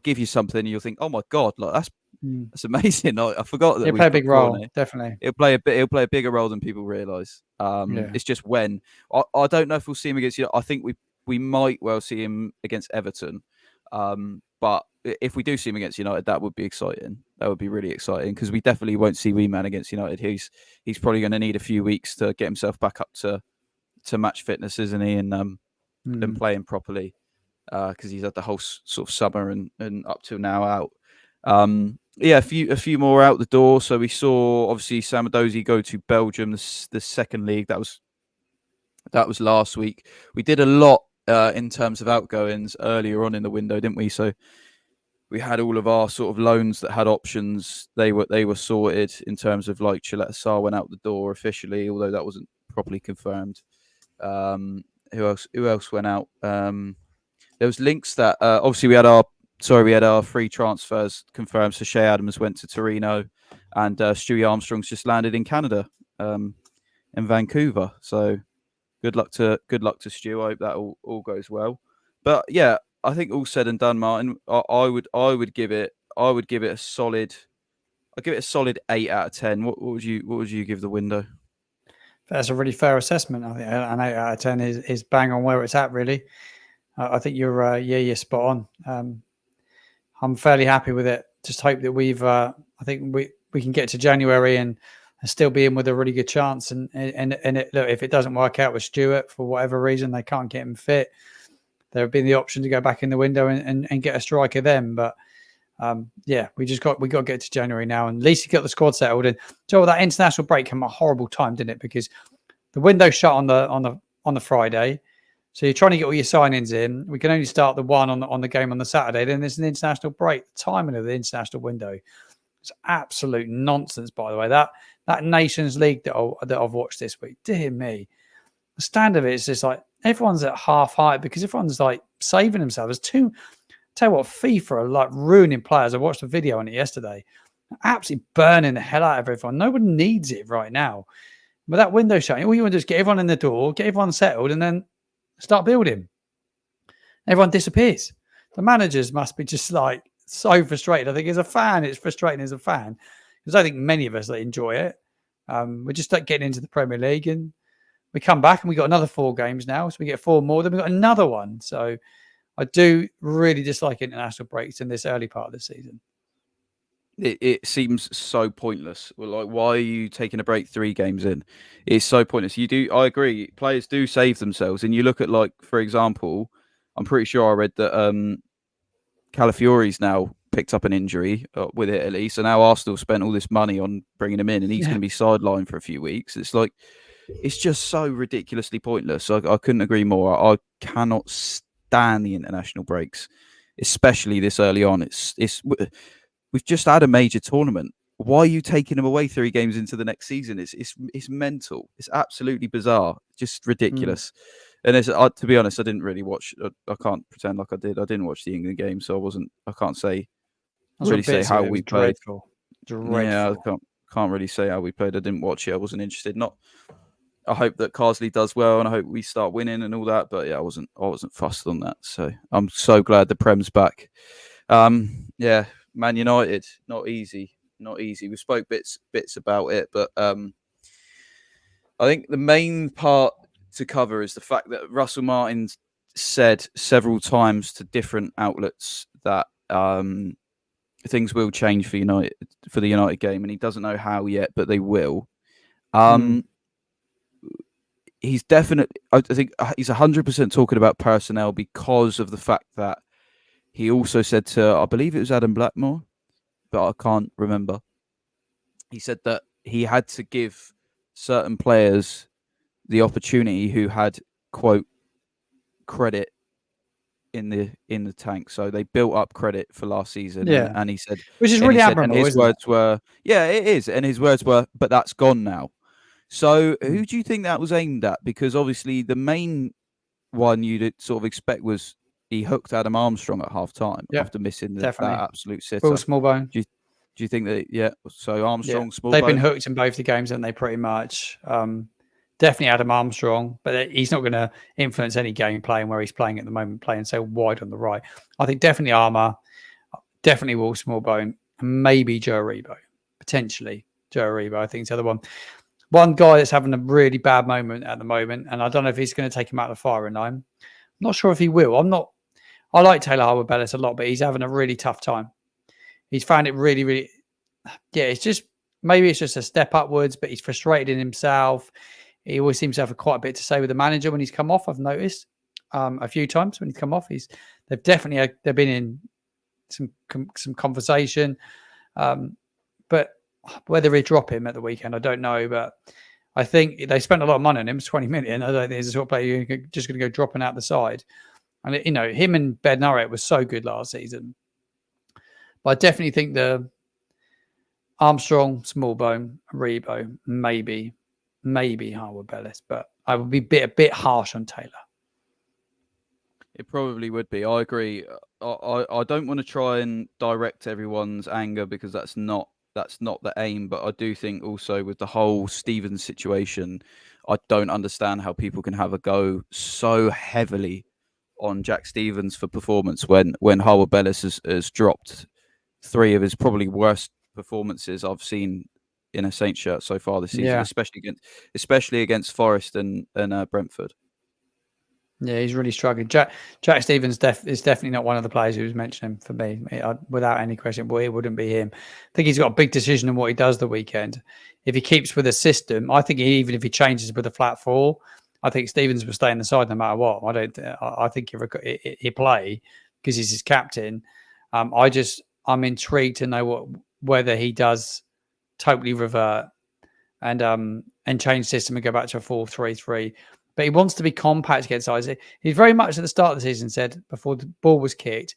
give you something, and you'll think, "Oh my god, like that's amazing!" I forgot that he'll play a big role. Definitely, he'll play a bigger role than people realise. It's just when I don't know if we'll see him against. I think we might well see him against Everton, but if we do see him against United, that would be exciting. That would be really exciting because we definitely won't see Wee Man against United. He's probably going to need a few weeks to get himself back up to match fitness, isn't he? And playing properly because he's had the whole sort of summer and up till now out. A few more out the door. So we saw obviously Samadozi go to Belgium, the second league. That was last week. We did a lot in terms of outgoings earlier on in the window, didn't we? So we had all of our sort of loans that had options. They were sorted in terms of like Chiletta Sarr went out the door officially, although that wasn't properly confirmed. Who else went out? There was links that obviously we had our free transfers confirmed. So Shea Adams went to Torino, and Stewie Armstrong's just landed in Canada, in Vancouver. So good luck to Stu. I hope that all goes well. But yeah, I think all said and done, Martin. I would give it a solid. I'd give it a solid 8 out of 10. What would you give the window? That's a really fair assessment. I think an 8 out of 10 is bang on where it's at. Really, I think you're spot on. I'm fairly happy with it. Just hope that I think we can get to January and still be in with a really good chance. And look, if it doesn't work out with Stewart for whatever reason, they can't get him fit, there have been the option to go back in the window and get a striker then. But we got to get to January now, and at least you got the squad settled. And so that international break came at a horrible time, didn't it? Because the window shut on the Friday, so you're trying to get all your signings in. We can only start the one on the game on the Saturday. Then there's an international break. The timing of the international window is absolute nonsense. By the way, that Nations League that I've watched this week, dear me, the stand of it is just like everyone's at half height because everyone's like saving themselves. Tell you what, FIFA are like ruining players. I watched a video on it yesterday, absolutely burning the hell out of everyone. No one needs it right now. But that window shutting, all you want to do is get everyone in the door, get everyone settled, and then start building. Everyone disappears. The managers must be just like so frustrated. I think as a fan, it's frustrating as a fan because I think many of us enjoy it. We're just like getting into the Premier League and we come back and we got another 4 games now. So we get 4 more, then we got another one. So I do really dislike international breaks in this early part of the season. It seems so pointless. Well, like, why are you taking a break 3 games in? It's so pointless. I agree. Players do save themselves. And you look at, like, for example, I'm pretty sure I read that Calafiori's now picked up an injury with Italy. So now Arsenal spent all this money on bringing him in and he's going to be sidelined for a few weeks. It's like, it's just so ridiculously pointless. I couldn't agree more. I cannot stand the international breaks, especially this early on. We've just had a major tournament. Why are you taking them away 3 games into the next season? It's mental. It's absolutely bizarre. Just ridiculous. And to be honest, I didn't really watch. I can't pretend like I did. I didn't watch the England game, so I can't say how we played. Dreadful. Yeah, I can't really say how we played. I didn't watch it. I wasn't interested. I hope that Carsley does well, and I hope we start winning and all that. But yeah, I wasn't fussed on that. So I'm so glad the Prem's back. Yeah. Man United, not easy. We spoke bits about it, but I think the main part to cover is the fact that Russell Martin said several times to different outlets that things will change for the United game, and he doesn't know how yet, but they will. he's definitely. I think he's 100% talking about personnel because of the fact that he also said to, I believe it was Adam Blackmore, but I can't remember. He said that he had to give certain players the opportunity who had, quote, credit in the tank. So they built up credit for last season, Yeah, and he said, which is and he really said, and admirable, his isn't it? words were, yeah, it is, and his words were, but that's gone now. So Mm. who do you think that was aimed at? Because obviously the main one you'd sort of expect was he hooked Adam Armstrong at half time Yeah, after missing that definitely. absolute Will sitter. Smallbone. Do you, do you think that, yeah, so Yeah, Armstrong, they've been Smallbone? hooked in both the games, haven't they? Pretty much. Definitely Adam Armstrong, but he's not going to influence any game playing where he's playing at the moment, playing so wide on the right. I think definitely Armour, definitely Will Smallbone, and maybe Joe Aribo, potentially Joe Aribo. I think is the other one. One guy that's having a really bad moment at the moment, and I don't know if he's going to take him out of the firing line. I'm not sure if he will. I like Taylor Harwood-Bellis a lot, but he's having a really tough time. He's found it really, really. Yeah, it's just maybe it's just a step upwards, but he's frustrated in himself. He always seems to have quite a bit to say with the manager when he's come off. I've noticed a few times when he's come off. They've been in some conversation, but whether he drop him at the weekend, I don't know. But I think they spent a lot of money on him, 20 million. I don't think he's a sort of player you're just going to go dropping out the side. And him and Ben Norret was so good last season. But I definitely think the Armstrong, Smallbone, Rebo, maybe Harwood-Bellis, but I would be a bit harsh on Taylor. It probably would be. I agree. I don't want to try and direct everyone's anger because that's not the aim. But I do think also with the whole Stevens situation, I don't understand how people can have a go so heavily on Jack Stevens for performance when Harwood-Bellis has dropped three of his probably worst performances I've seen in a Saints shirt so far this season, Yeah. especially against Forest and Brentford. Yeah, he's really struggling. Jack Stevens is definitely not one of the players who was mentioning for me, without any question. Boy, it wouldn't be him. I think he's got a big decision on what he does the weekend. If he keeps with a system, I think even if he changes with a flat four, I think Stevens will stay in the side no matter what. I think he'll play because he's his captain. I'm intrigued to know whether he does totally revert and change system and go back to a 4-3-3. But he wants to be compact against Isaac. He's very much at the start of the season said before the ball was kicked,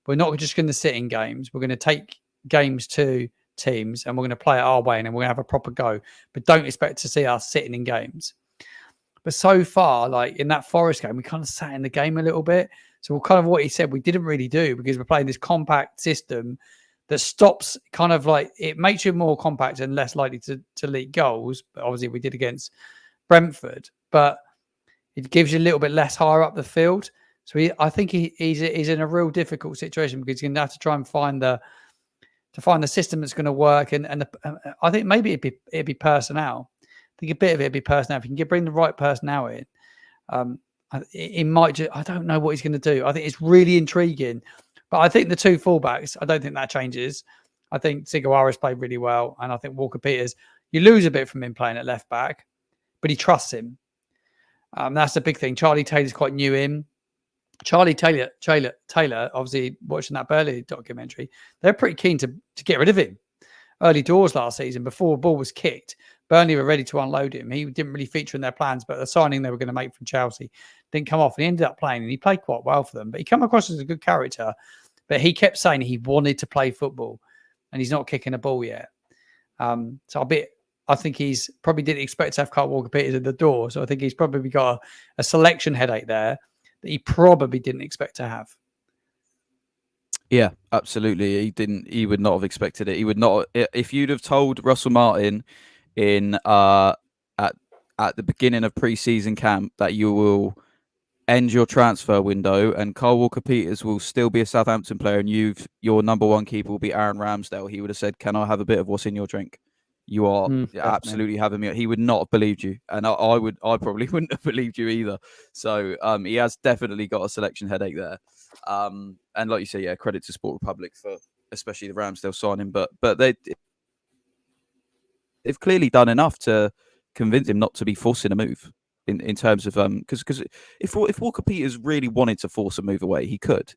we're not just going to sit in games. We're going to take games to teams and we're going to play it our way and then we're going to have a proper go. But don't expect to see us sitting in games. But so far, like in that Forest game, we kind of sat in the game a little bit. So kind of what he said, we didn't really do because we're playing this compact system that stops kind of like it makes you more compact and less likely to leak goals. But obviously we did against Brentford, but it gives you a little bit less higher up the field. So I think he's in a real difficult situation because he's going to have to try and find the system that's going to work. And I think maybe it'd be personnel. I think a bit of it'd be personnel. If you can bring the right personnel in, it might. I don't know what he's going to do. I think it's really intriguing. But I think the two fullbacks, I don't think that changes. I think Sigawara's played really well. And I think Walker-Peters, you lose a bit from him playing at left back, but he trusts him. That's the big thing. Charlie Taylor's quite new in. Charlie Taylor, obviously watching that Burley documentary, they're pretty keen to get rid of him. Early doors last season, before the ball was kicked, Burnley were ready to unload him. He didn't really feature in their plans, but the signing they were going to make from Chelsea didn't come off. And he ended up playing, and he played quite well for them. But he came across as a good character. But he kept saying he wanted to play football, and he's not kicking a ball yet. I think he's probably didn't expect to have Carl Walker-Peters at the door. So I think he's probably got a selection headache there that he probably didn't expect to have. Yeah, absolutely. He would not have expected it. He would not. If you'd have told Russell Martin in at the beginning of pre-season camp that you will end your transfer window and Carl Walker-Peters will still be a Southampton player and your number one keeper will be Aaron Ramsdale, he would have said, "Can I have a bit of what's in your drink? You are absolutely having me." He would not have believed you, and I probably wouldn't have believed you either. So he has definitely got a selection headache there. And like you say, yeah, credit to Sport Republic for especially the Ramsdale signing, but they've clearly done enough to convince him not to be forcing a move. in terms of because if Walker Peters really wanted to force a move away, he could.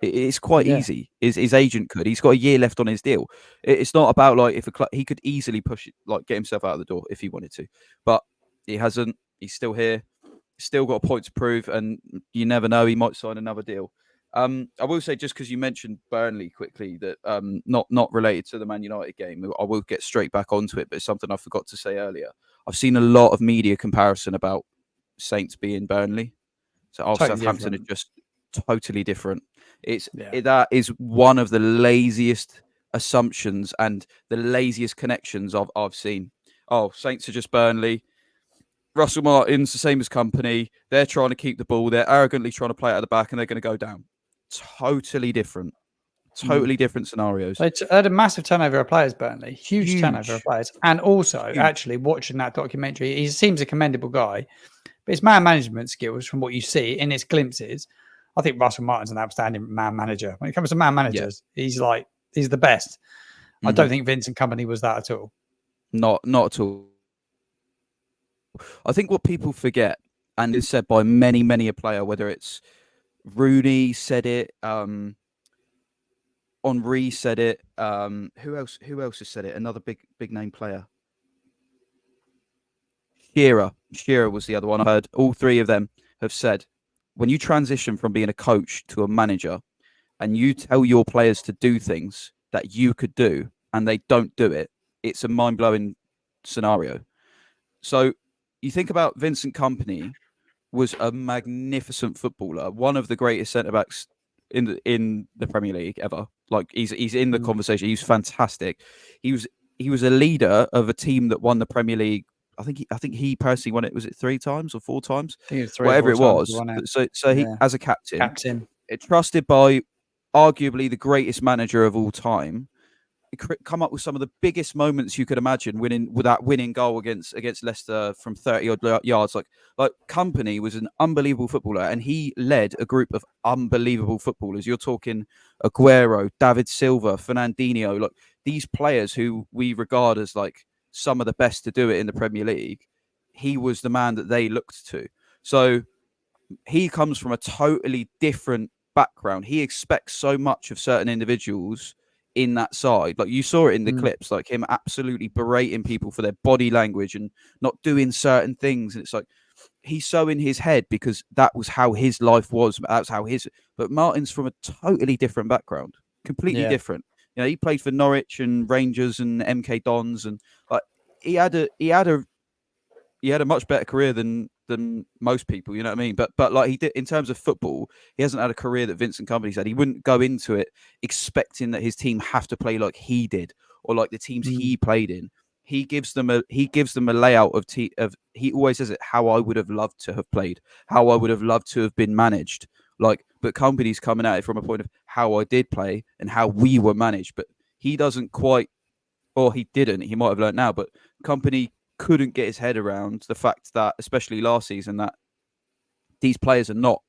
It's quite Yeah. easy. His agent could. He's got a year left on his deal. It's not about like if he could easily push it, like get himself out of the door if he wanted to, but he hasn't. He's still here. Still got a point to prove, and you never know. He might sign another deal. I will say, just because you mentioned Burnley quickly, that not related to the Man United game, I will get straight back onto it, but it's something I forgot to say earlier. I've seen a lot of media comparison about Saints being Burnley. So Totally Southampton are different. just totally different. Yeah. That is one of the laziest assumptions and the laziest connections I've seen. Oh, Saints are just Burnley. Russell Martin's the same as Company. They're trying to keep the ball. They're arrogantly trying to play it at the back, and they're going to go down. Totally different. Mm. Totally different scenarios. They had a massive turnover of players, Burnley. Huge turnover of Huge. players. And also, Huge. actually, watching that documentary, he seems a commendable guy. But his man management skills, from what you see in its glimpses, I think Russell Martin's an outstanding man manager. When it comes to man Yeah. managers, he's the best. I don't Mhm. think Vincent Company was that at all. Not at all. I think what people forget, and it's said by many a player, whether it's Rooney said it, Henri said it, who else has said it? Another big name player. Shearer was the other one I heard. All three of them have said, when you transition from being a coach to a manager and you tell your players to do things that you could do and they don't do it, it's a mind-blowing scenario. So you think about Vincent Company was a magnificent footballer, one of the greatest centre backs in the Premier League ever. Like he's in the Mm. conversation. He's fantastic. He was a leader of a team that won the Premier League. I think he personally won it. Was it 3 times or 4 times? I think it was 3 or Whatever 4 it times he was. won it. So he, Yeah. as a captain, Captain. trusted by arguably the greatest manager of all time, come up with some of the biggest moments you could imagine, winning with that winning goal against Leicester from 30 odd yards. Like Company was an unbelievable footballer, and he led a group of unbelievable footballers. You're talking Aguero, David Silva, Fernandinho, like these players who we regard as like some of the best to do it in the Premier League. He was the man that they looked to. So he comes from a totally different background. He expects so much of certain individuals in that side. Like you saw it in the Mm. clips, like him absolutely berating people for their body language and not doing certain things. And it's like he's so in his head because that was how his life was. That's how his. But Martin's from a totally different background, completely Yeah. different. You know, he played for Norwich and Rangers and MK Dons, and like he had a much better career than most people, you know what I mean? But like he did in terms of football, he hasn't had a career that Vincent Company's had. He wouldn't go into it expecting that his team have to play like he did or like the teams Mm. he played in. He gives them a layout of he always says it how I would have loved to have played, how I would have loved to have been managed. Like, but Company's coming at it from a point of how I did play and how we were managed. But he doesn't quite, or he didn't. He might have learned now, but Company couldn't get his head around the fact that, especially last season, that these players are not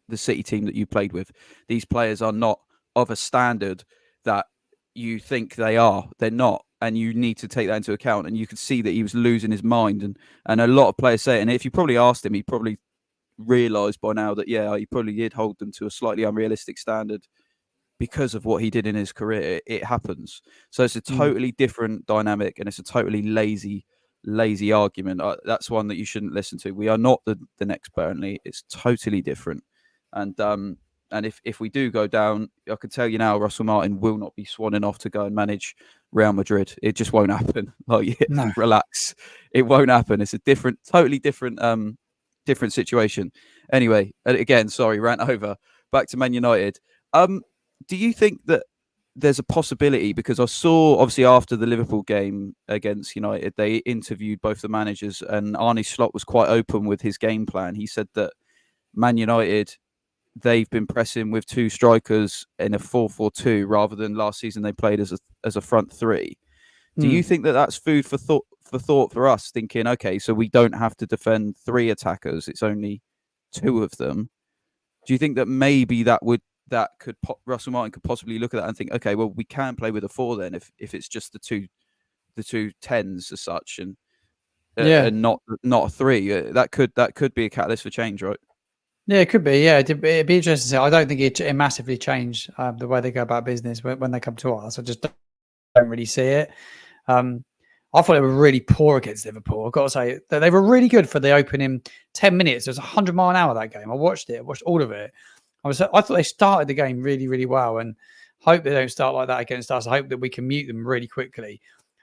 the City team that you played with. These players are not of a standard that you think they are. They're not. And you need to take that into account. And you could see that he was losing his mind. And a lot of players say it. And if you probably asked him, he probably realised by now that, yeah, he probably did hold them to a slightly unrealistic standard because of what he did in his career. It happens. So it's a totally different dynamic, and it's a totally lazy argument. That's one that you shouldn't listen to. We are not the next Burnley. It's totally different. And if we do go down, I can tell you now, Russell Martin will not be swanning off to go and manage Real Madrid. It just won't happen. Like, No. relax. It won't happen. It's a totally different situation. Anyway, again, sorry, rant over. Back to Man United. Do you think that there's a possibility, because I saw obviously after the Liverpool game against United, they interviewed both the managers, and Arne Slot was quite open with his game plan. He said that Man United, they've been pressing with two strikers in a 4-4-2 rather than last season they played as a front three. Do you think that that's food for thought for us, thinking, okay, so we don't have to defend three attackers, it's only two of them? Do you think that maybe Russell Martin could possibly look at that and think, okay, well, we can play with a four then if it's just the two tens as such? And Yeah. and not a 3. That could be a catalyst for change, right? Yeah, it could be. Yeah, it'd be interesting to see. I don't think it massively changed the way they go about business when they come to us. I just don't really see it. I thought they were really poor against Liverpool. I've got to say that they were really good for the opening 10 minutes. It was 100 mile an hour that game. I watched it. I watched all of it. I thought they started the game really, really well, and hope they don't start like that against us. I hope that we can mute them really quickly.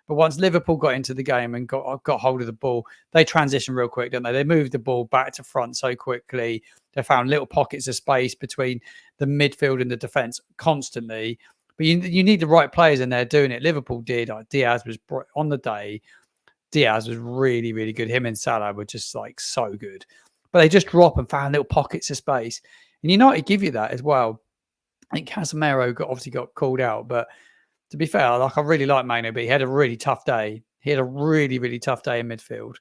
But once Liverpool got into the game and got hold of the ball, they transitioned real quick, didn't they? They moved the ball back to front so quickly. They found little pockets of space between the midfield and the defence constantly. But you need the right players in there doing it. Liverpool did. Diaz was on the day. Diaz was really, really good. Him and Salah were just like so good. But they just drop and found little pockets of space. And United give you that as well. I think Casemiro obviously got called out, but to be fair, I really like Mano, but he had a really tough day. He had a really, really tough day in midfield.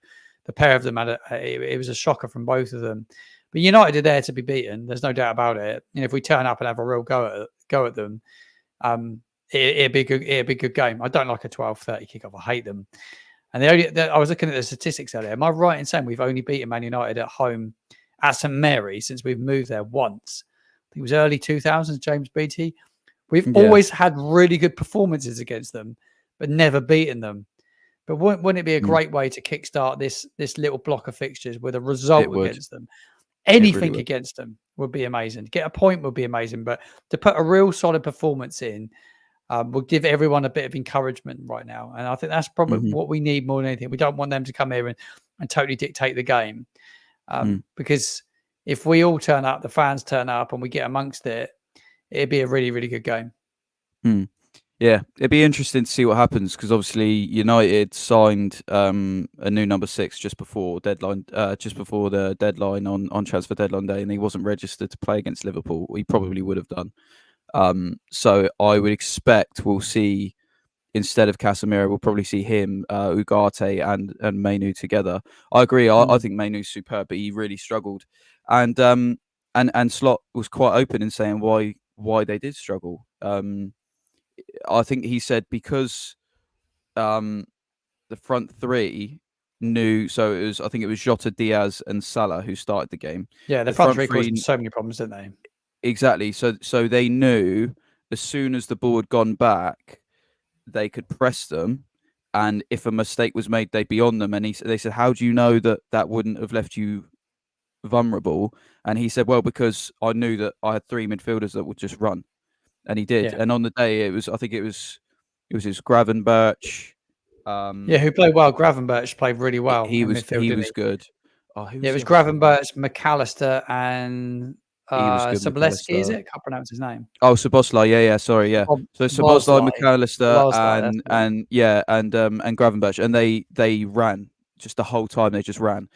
The pair of them it was a shocker from both of them. But United are there to be beaten. There's no doubt about it. And if we turn up and have a real go at them, it'd be a good game. I don't like a 12:30 kickoff. I hate them. And I was looking at the statistics earlier. Am I right in saying we've only beaten Man United at home at St Mary since we've moved there once? I think it was early 2000s, James Beattie. We've always had really good performances against them, but never beaten them. But wouldn't it be a great way to kickstart this little block of fixtures with a result against them? Anything really against them would be amazing. To get a point would be amazing, but to put a real solid performance in will give everyone a bit of encouragement right now. And I think that's probably what we need more than anything. We don't want them to come here and totally dictate the game. Because if we all turn up, the fans turn up and we get amongst it, it'd be a really, really good game. Yeah, it'd be interesting to see what happens because obviously United signed a new number 6 just before the deadline on transfer deadline day, and he wasn't registered to play against Liverpool. He probably would have done. So I would expect we'll see, instead of Casemiro, we'll probably see him, Ugarte and Mainu together. I agree. I think Mainu's superb, but he really struggled, and Slot was quite open in saying why they did struggle. I think he said because the front 3 knew. So I think it was Jota, Diaz, and Salah who started the game. Yeah, the front 3 caused so many problems, didn't they? Exactly. So they knew as soon as the ball had gone back, they could press them, and if a mistake was made, they'd be on them. And they said, "How do you know that wouldn't have left you vulnerable?" And he said, "Well, because I knew that I had 3 midfielders that would just run." And he did. Yeah. And on the day, it was Gravenberch. Who played well. Gravenberch played really well. He was good. It was Gravenberch, McAllister, and Soboleski, is it? I can't pronounce his name. Oh, Szoboszlai. Yeah. Sorry. Yeah. So Szoboszlai, McAllister, and Gravenberch, and they ran just the whole time. They just ran.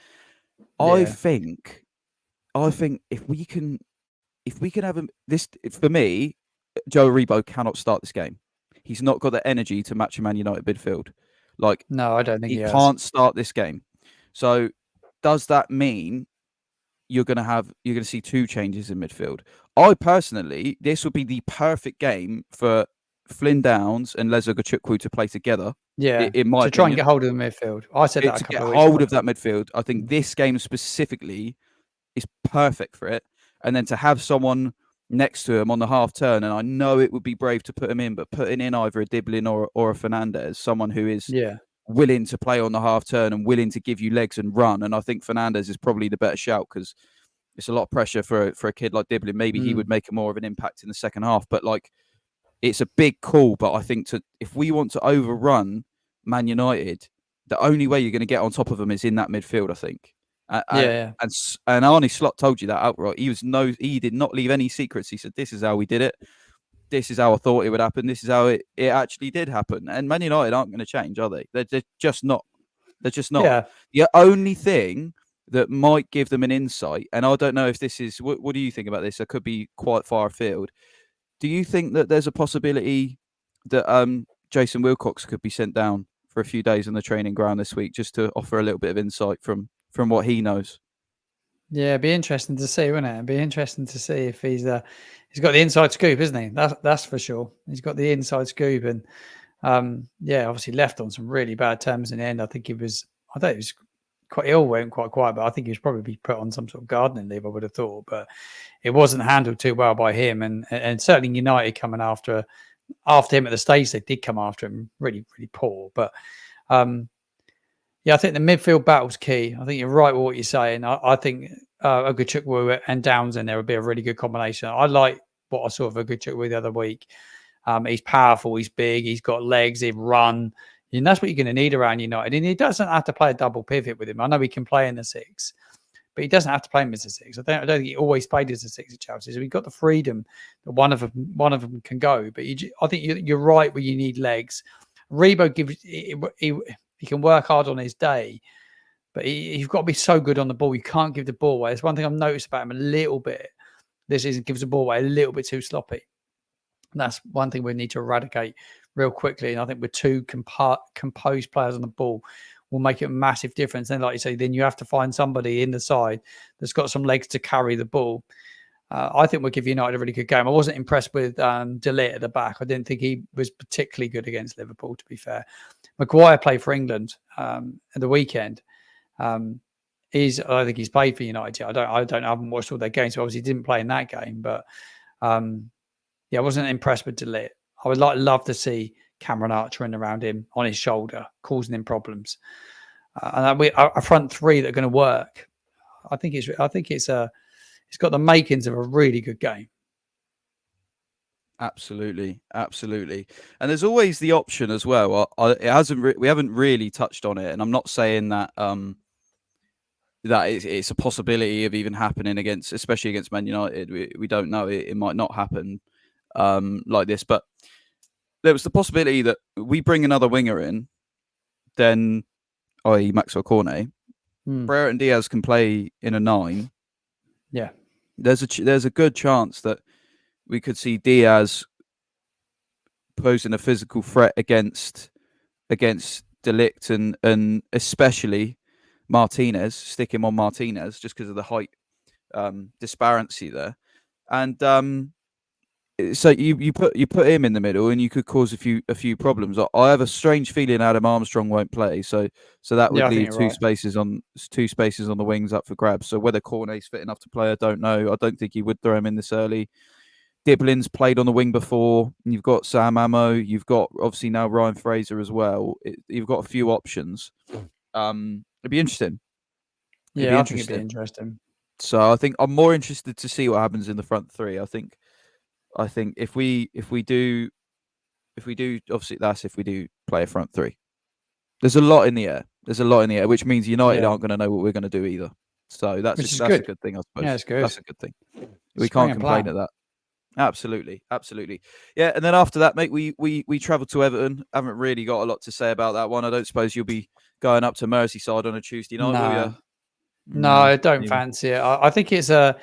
Yeah. I think if we can have this, for me, Joe Aribo cannot start this game. He's not got the energy to match a Man United midfield. No, I don't think he can't start this game. So does that mean you're going to see 2 changes in midfield? I personally, this would be the perfect game for Flynn Downs and Les Ogachukwu to play together. Yeah, in my opinion, try and get hold of the midfield. I said that a couple of weeks ago. Hold of that midfield. I think this game specifically is perfect for it. And then to have someone next to him on the half turn, and I know it would be brave to put him in, but putting in either a Diblin or a Fernandez, someone who is willing to play on the half turn and willing to give you legs and run. And I think Fernandez is probably the better shout because it's a lot of pressure for a kid like Diblin. Maybe he would make more of an impact in the second half, but it's a big call. But I think if we want to overrun Man United, the only way you're going to get on top of them is in that midfield, I think. And Arne Slot told you that outright. He did not leave any secrets. He said, "This is how we did it. This is how I thought it would happen. This is how it actually did happen." And Man United aren't going to change, are they? They're just not. They're just not. Yeah. The only thing that might give them an insight, and I don't know if this is, what do you think about this? I could be quite far afield. Do you think that there's a possibility that Jason Wilcox could be sent down for a few days on the training ground this week just to offer a little bit of insight from what he knows? Yeah, it'd be interesting to see, wouldn't it? It'd be interesting to see if he's got the inside scoop, isn't he? That's for sure. He's got the inside scoop, and obviously left on some really bad terms in the end. I think he was I thought he was quite ill, went quite quiet, but I think he was probably put on some sort of gardening leave, I would have thought. But it wasn't handled too well by him, and certainly United coming after him at the stage they did come after him really, really poor. But yeah, I think the midfield battle's key. I think you're right with what you're saying. I think Oguchukwu and Downs in there would be a really good combination. I like what I saw of Oguchukwu the other week. He's powerful, he's big, he's got legs, he run. And that's what you're going to need around United. And he doesn't have to play a double pivot with him. I know he can play in the 6, but he doesn't have to play him as a 6. I don't think he always played as a 6 at Chelsea. So we've got the freedom that one of them can go. But I think you're right where you need legs. Rebo gives he can work hard on his day, but you've got to be so good on the ball. You can't give the ball away. It's one thing I've noticed about him a little bit this season, gives the ball away a little bit too sloppy. And that's one thing we need to eradicate real quickly. And I think with 2 composed players on the ball will make it a massive difference. And like you say, then you have to find somebody in the side that's got some legs to carry the ball. I think we'll give United a really good game. I wasn't impressed with De Ligt at the back. I didn't think he was particularly good against Liverpool, to be fair. Maguire played for England at the weekend. I don't think he's played for United yet. I haven't watched all their games, so obviously he didn't play in that game. But yeah, I wasn't impressed with De Ligt. I would love to see Cameron Archer in around him on his shoulder, causing him problems. And a front 3 that are going to work. I think it's got the makings of a really good game. Absolutely. And there's always the option as well. We haven't really touched on it, and I'm not saying that that it's a possibility of even happening especially against Man United. We don't know. It might not happen like this, but there was the possibility that we bring another winger in, then, i.e. Maxwell Cornet, Brereton Diaz can play in a 9. Yeah, there's a good chance that we could see Diaz posing a physical threat against De Ligt and especially Martinez, stick him on Martinez just because of the height disparity there. And so you put him in the middle and you could cause a few problems. I have a strange feeling Adam Armstrong won't play, so that would leave two spaces on the wings up for grabs. So whether Cornet's fit enough to play, I don't know. I don't think he would throw him in this early. Diblin's played on the wing before. You've got Sam Ammo. You've got obviously now Ryan Fraser as well. You've got a few options. It'd be interesting. I think it'd be interesting. So I think I'm more interested to see what happens in the front 3. I think if we do obviously that's if we do play a front 3. There's a lot in the air. Which means United aren't going to know what we're going to do either. So that's a good thing, I suppose. Yeah, it's good. That's a good thing. We can't complain at that. Absolutely. Yeah, and then after that, mate, we travelled to Everton. Haven't really got a lot to say about that one. I don't suppose you'll be going up to Merseyside on a Tuesday night, will you? No, I don't fancy it. I think it's a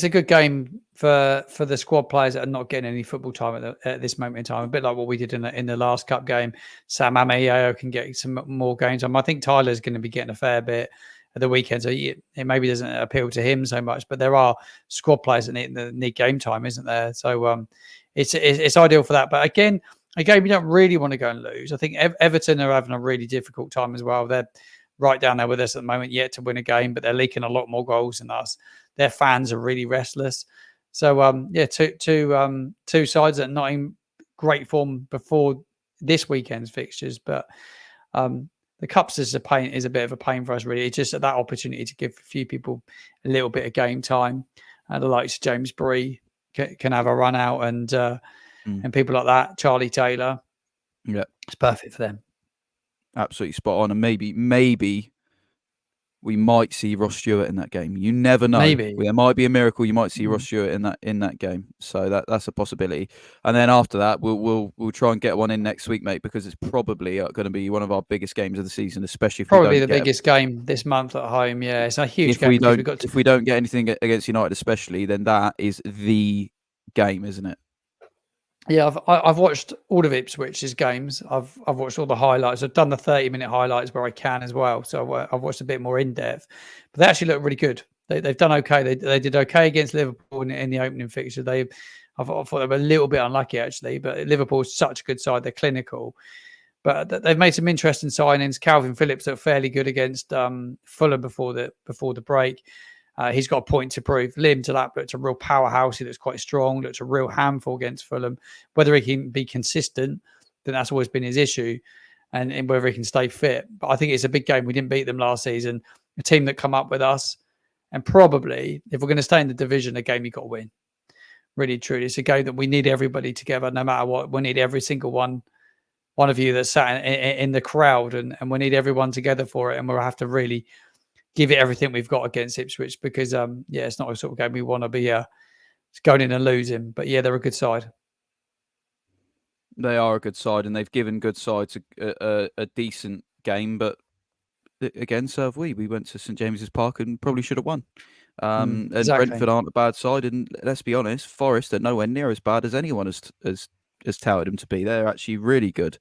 good game for the squad players that are not getting any football time at this moment in time. A bit like what we did in the last cup game. Sam Ameyao can get some more games. I think Tyler's going to be getting a fair bit at the weekend, so it maybe doesn't appeal to him so much. But there are squad players that need game time, isn't there? So it's ideal for that. But again, a game you don't really want to go and lose. I think Everton are having a really difficult time as well. They're right down there with us at the moment, yet to win a game, but they're leaking a lot more goals than us. Their fans are really restless. So two sides that are not in great form before this weekend's fixtures, but the cups is a bit of a pain for us, really. It's just that opportunity to give a few people a little bit of game time. The likes of James Bree can have a run out, and people like that, Charlie Taylor. Yeah, it's perfect for them. Absolutely spot on. And maybe we might see Ross Stewart in that game. You never know. Maybe there might be a miracle. You might see Ross Stewart in that game. So that's a possibility. And then after that, we'll try and get one in next week, mate, because it's probably going to be one of our biggest games of the season, especially if probably the biggest game this month at home. Yeah, it's a huge game. If we don't get anything against United, especially, then that is the game, isn't it? Yeah, I've watched all of Ipswich's games. I've watched all the highlights. I've done the 30-minute highlights where I can as well. So I've watched a bit more in depth. But they actually look really good. They've done okay. They did okay against Liverpool in the opening fixture. I thought they were a little bit unlucky actually. But Liverpool's such a good side. They're clinical. But they've made some interesting signings. Calvin Phillips looked fairly good against Fulham before the break. He's got a point to prove. Liam Delap looked a real powerhouse. He looks quite strong. Looks a real handful against Fulham. Whether he can be consistent, then that's always been his issue, and whether he can stay fit. But I think it's a big game. We didn't beat them last season. A team that come up with us, and probably if we're going to stay in the division, a game you've got to win. Really, truly, it's a game that we need everybody together, no matter what. We need every single one of you that sat in the crowd, and we need everyone together for it. And we'll have to really give it everything we've got against Ipswich because, it's not a sort of game we want to be going in and losing. But yeah, they're a good side. They are a good side, and they've given good sides a decent game. But again, so have we. We went to St James's Park and probably should have won. And exactly. Brentford aren't a bad side, and let's be honest, Forest are nowhere near as bad as anyone has touted them to be. They're actually really good.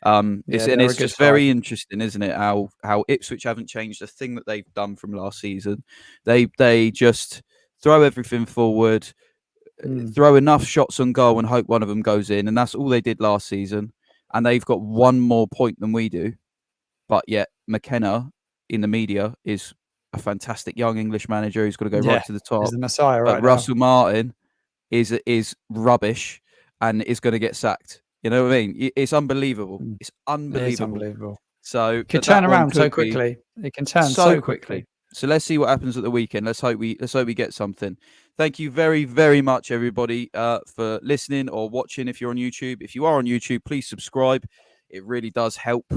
It's just very interesting, isn't it? How Ipswich haven't changed a thing that they've done from last season. They just throw everything forward, throw enough shots on goal, and hope one of them goes in, and that's all they did last season. And they've got one more point than we do, but yet McKenna in the media is a fantastic young English manager who's got to go right to the top. He's the Messiah, right? But Russell Martin is rubbish and is going to get sacked. You know what I mean? It's unbelievable. It's unbelievable. It's unbelievable. So it can turn around so quickly. It can turn so quickly. So let's see what happens at the weekend. Let's hope we get something. Thank you very, very much, everybody, for listening or watching. If you're on YouTube, if you are on YouTube, please subscribe. It really does help,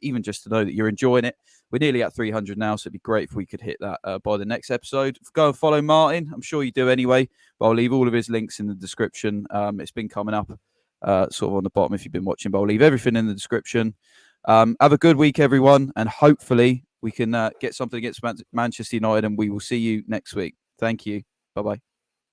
even just to know that you're enjoying it. We're nearly at 300 now, so it'd be great if we could hit that by the next episode. Go and follow Martin. I'm sure you do anyway, but I'll leave all of his links in the description. It's been coming up sort of on the bottom if you've been watching, but I'll leave everything in the description. Have a good week, everyone, and hopefully we can get something against Manchester United, and we will see you next week. Thank you. Bye-bye.